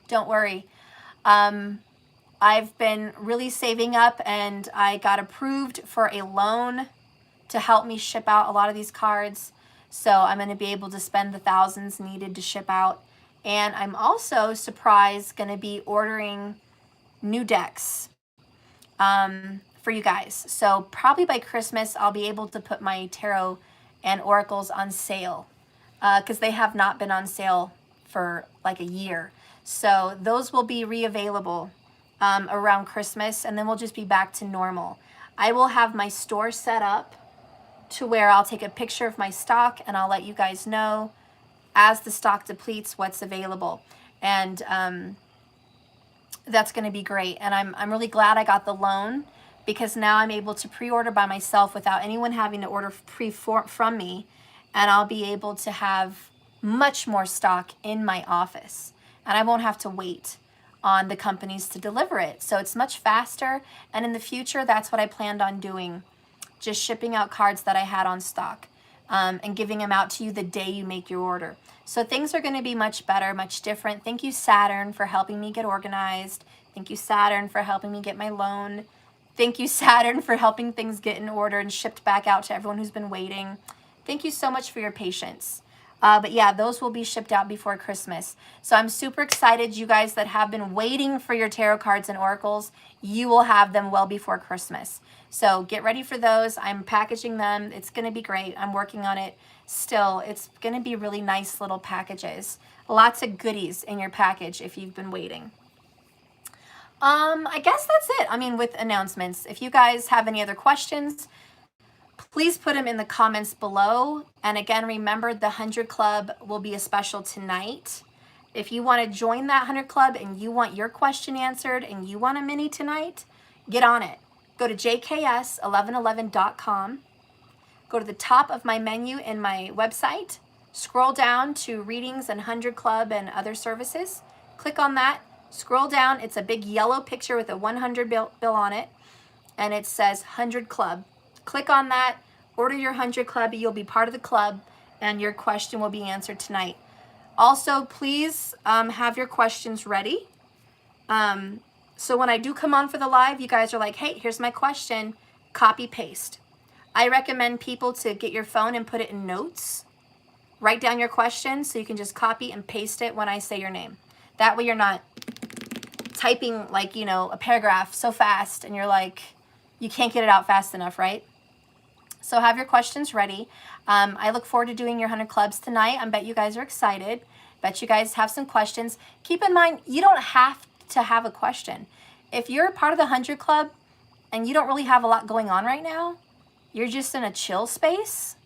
Speaker 1: don't worry. I've been really saving up, and I got approved for a loan to help me ship out a lot of these cards. So I'm going to be able to spend the thousands needed to ship out. And I'm also, surprised, going to be ordering new decks for you guys. So probably by Christmas, I'll be able to put my tarot and oracles on sale because they have not been on sale for like a year. So those will be re-available around Christmas, and then we'll just be back to normal. I will have my store set up to where I'll take a picture of my stock, and I'll let you guys know as the stock depletes what's available. And that's going to be great. And I'm really glad I got the loan, because now I'm able to pre-order by myself without anyone having to order from me, and I'll be able to have much more stock in my office, and I won't have to wait on the companies to deliver it. So it's much faster, and in the future, that's what I planned on doing, just shipping out cards that I had on stock and giving them out to you the day you make your order. So things are going to be much better, much different. Thank you, Saturn, for helping me get organized. Thank you, Saturn, for helping me get my loan. Thank you, Saturn, for helping things get in order and shipped back out to everyone who's been waiting. Thank you so much for your patience. But yeah, those will be shipped out before Christmas. So I'm super excited. You guys that have been waiting for your tarot cards and oracles, you will have them well before Christmas. So get ready for those. I'm packaging them. It's going to be great. I'm working on it still. It's going to be really nice little packages. Lots of goodies in your package if you've been waiting. I guess that's it. I mean, with announcements. If you guys have any other questions, please put them in the comments below. And again, remember the 100 Club will be a special tonight. If you want to join that 100 Club and you want your question answered and you want a mini tonight, get on it. Go to jks1111.com. Go to the top of my menu in my website. Scroll down to Readings and 100 Club and other services. Click on that. Scroll down. It's a big yellow picture with a 100 bill on it. And it says 100 Club. Click on that. Order your 100 Club. You'll be part of the club. And your question will be answered tonight. Also, please have your questions ready. So when I do come on for the live, you guys are like, hey, here's my question. Copy, paste. I recommend people to get your phone and put it in notes. Write down your question so you can just copy and paste it when I say your name. That way you're not typing like, you know, a paragraph so fast and you're like, you can't get it out fast enough, right? So have your questions ready. I look forward to doing your 100 Clubs tonight. I bet you guys are excited. Bet you guys have some questions. Keep in mind, you don't have to have a question. If you're part of the 100 Club and you don't really have a lot going on right now, you're just in a chill space.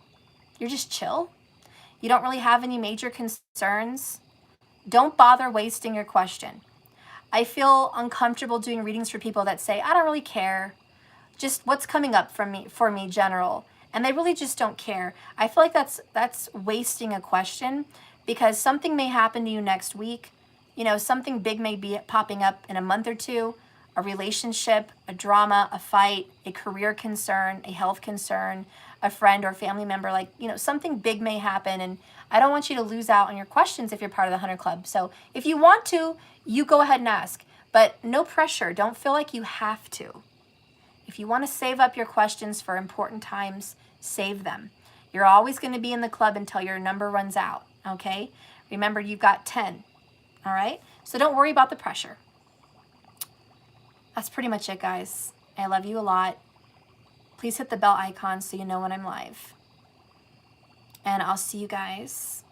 Speaker 1: You're just chill. You don't really have any major concerns. Don't bother wasting your question. I feel uncomfortable doing readings for people that say, I don't really care. Just what's coming up for me general. And they really just don't care. I feel like that's wasting a question because something may happen to you next week. You know, something big may be popping up in a month or two, a relationship, a drama, a fight, a career concern, a health concern, a friend or family member, like, you know, something big may happen. And I don't want you to lose out on your questions if you're part of the 100 Club. So if you want to, you go ahead and ask, but no pressure. Don't feel like you have to. If you want to save up your questions for important times, save them. You're always going to be in the club until your number runs out, okay? Remember, you've got 10, all right? So don't worry about the pressure. That's pretty much it, guys. I love you a lot. Please hit the bell icon so you know when I'm live. And I'll see you guys.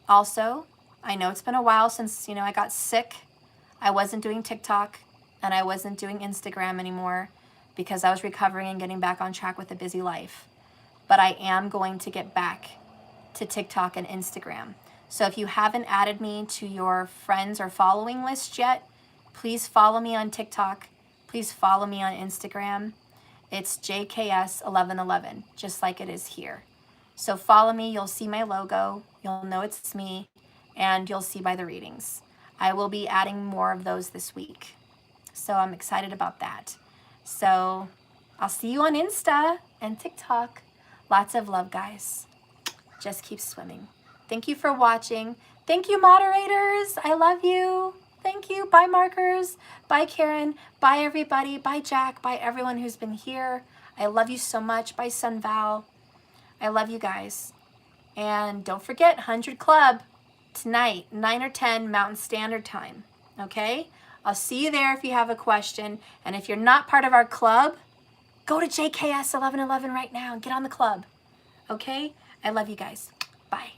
Speaker 1: Also, I know it's been a while since, I got sick. I wasn't doing TikTok and I wasn't doing Instagram anymore because I was recovering and getting back on track with a busy life. But I am going to get back to TikTok and Instagram. So if you haven't added me to your friends or following list yet, please follow me on TikTok. Please follow me on Instagram. It's JKS1111, just like it is here. So follow me, you'll see my logo, you'll know it's me, and you'll see by the readings. I will be adding more of those this week. So I'm excited about that. So I'll see you on Insta and TikTok. Lots of love, guys. Just keep swimming. Thank you for watching. Thank you, moderators. I love you. Thank you. Bye, Markers. Bye, Karen. Bye, everybody. Bye, Jack. Bye, everyone who's been here. I love you so much. Bye, Sunval. I love you guys. And don't forget, 100 Club tonight, 9 or 10 Mountain Standard Time. Okay? I'll see you there if you have a question. And if you're not part of our club, go to JKS1111 right now and get on the club. Okay? I love you guys. Bye.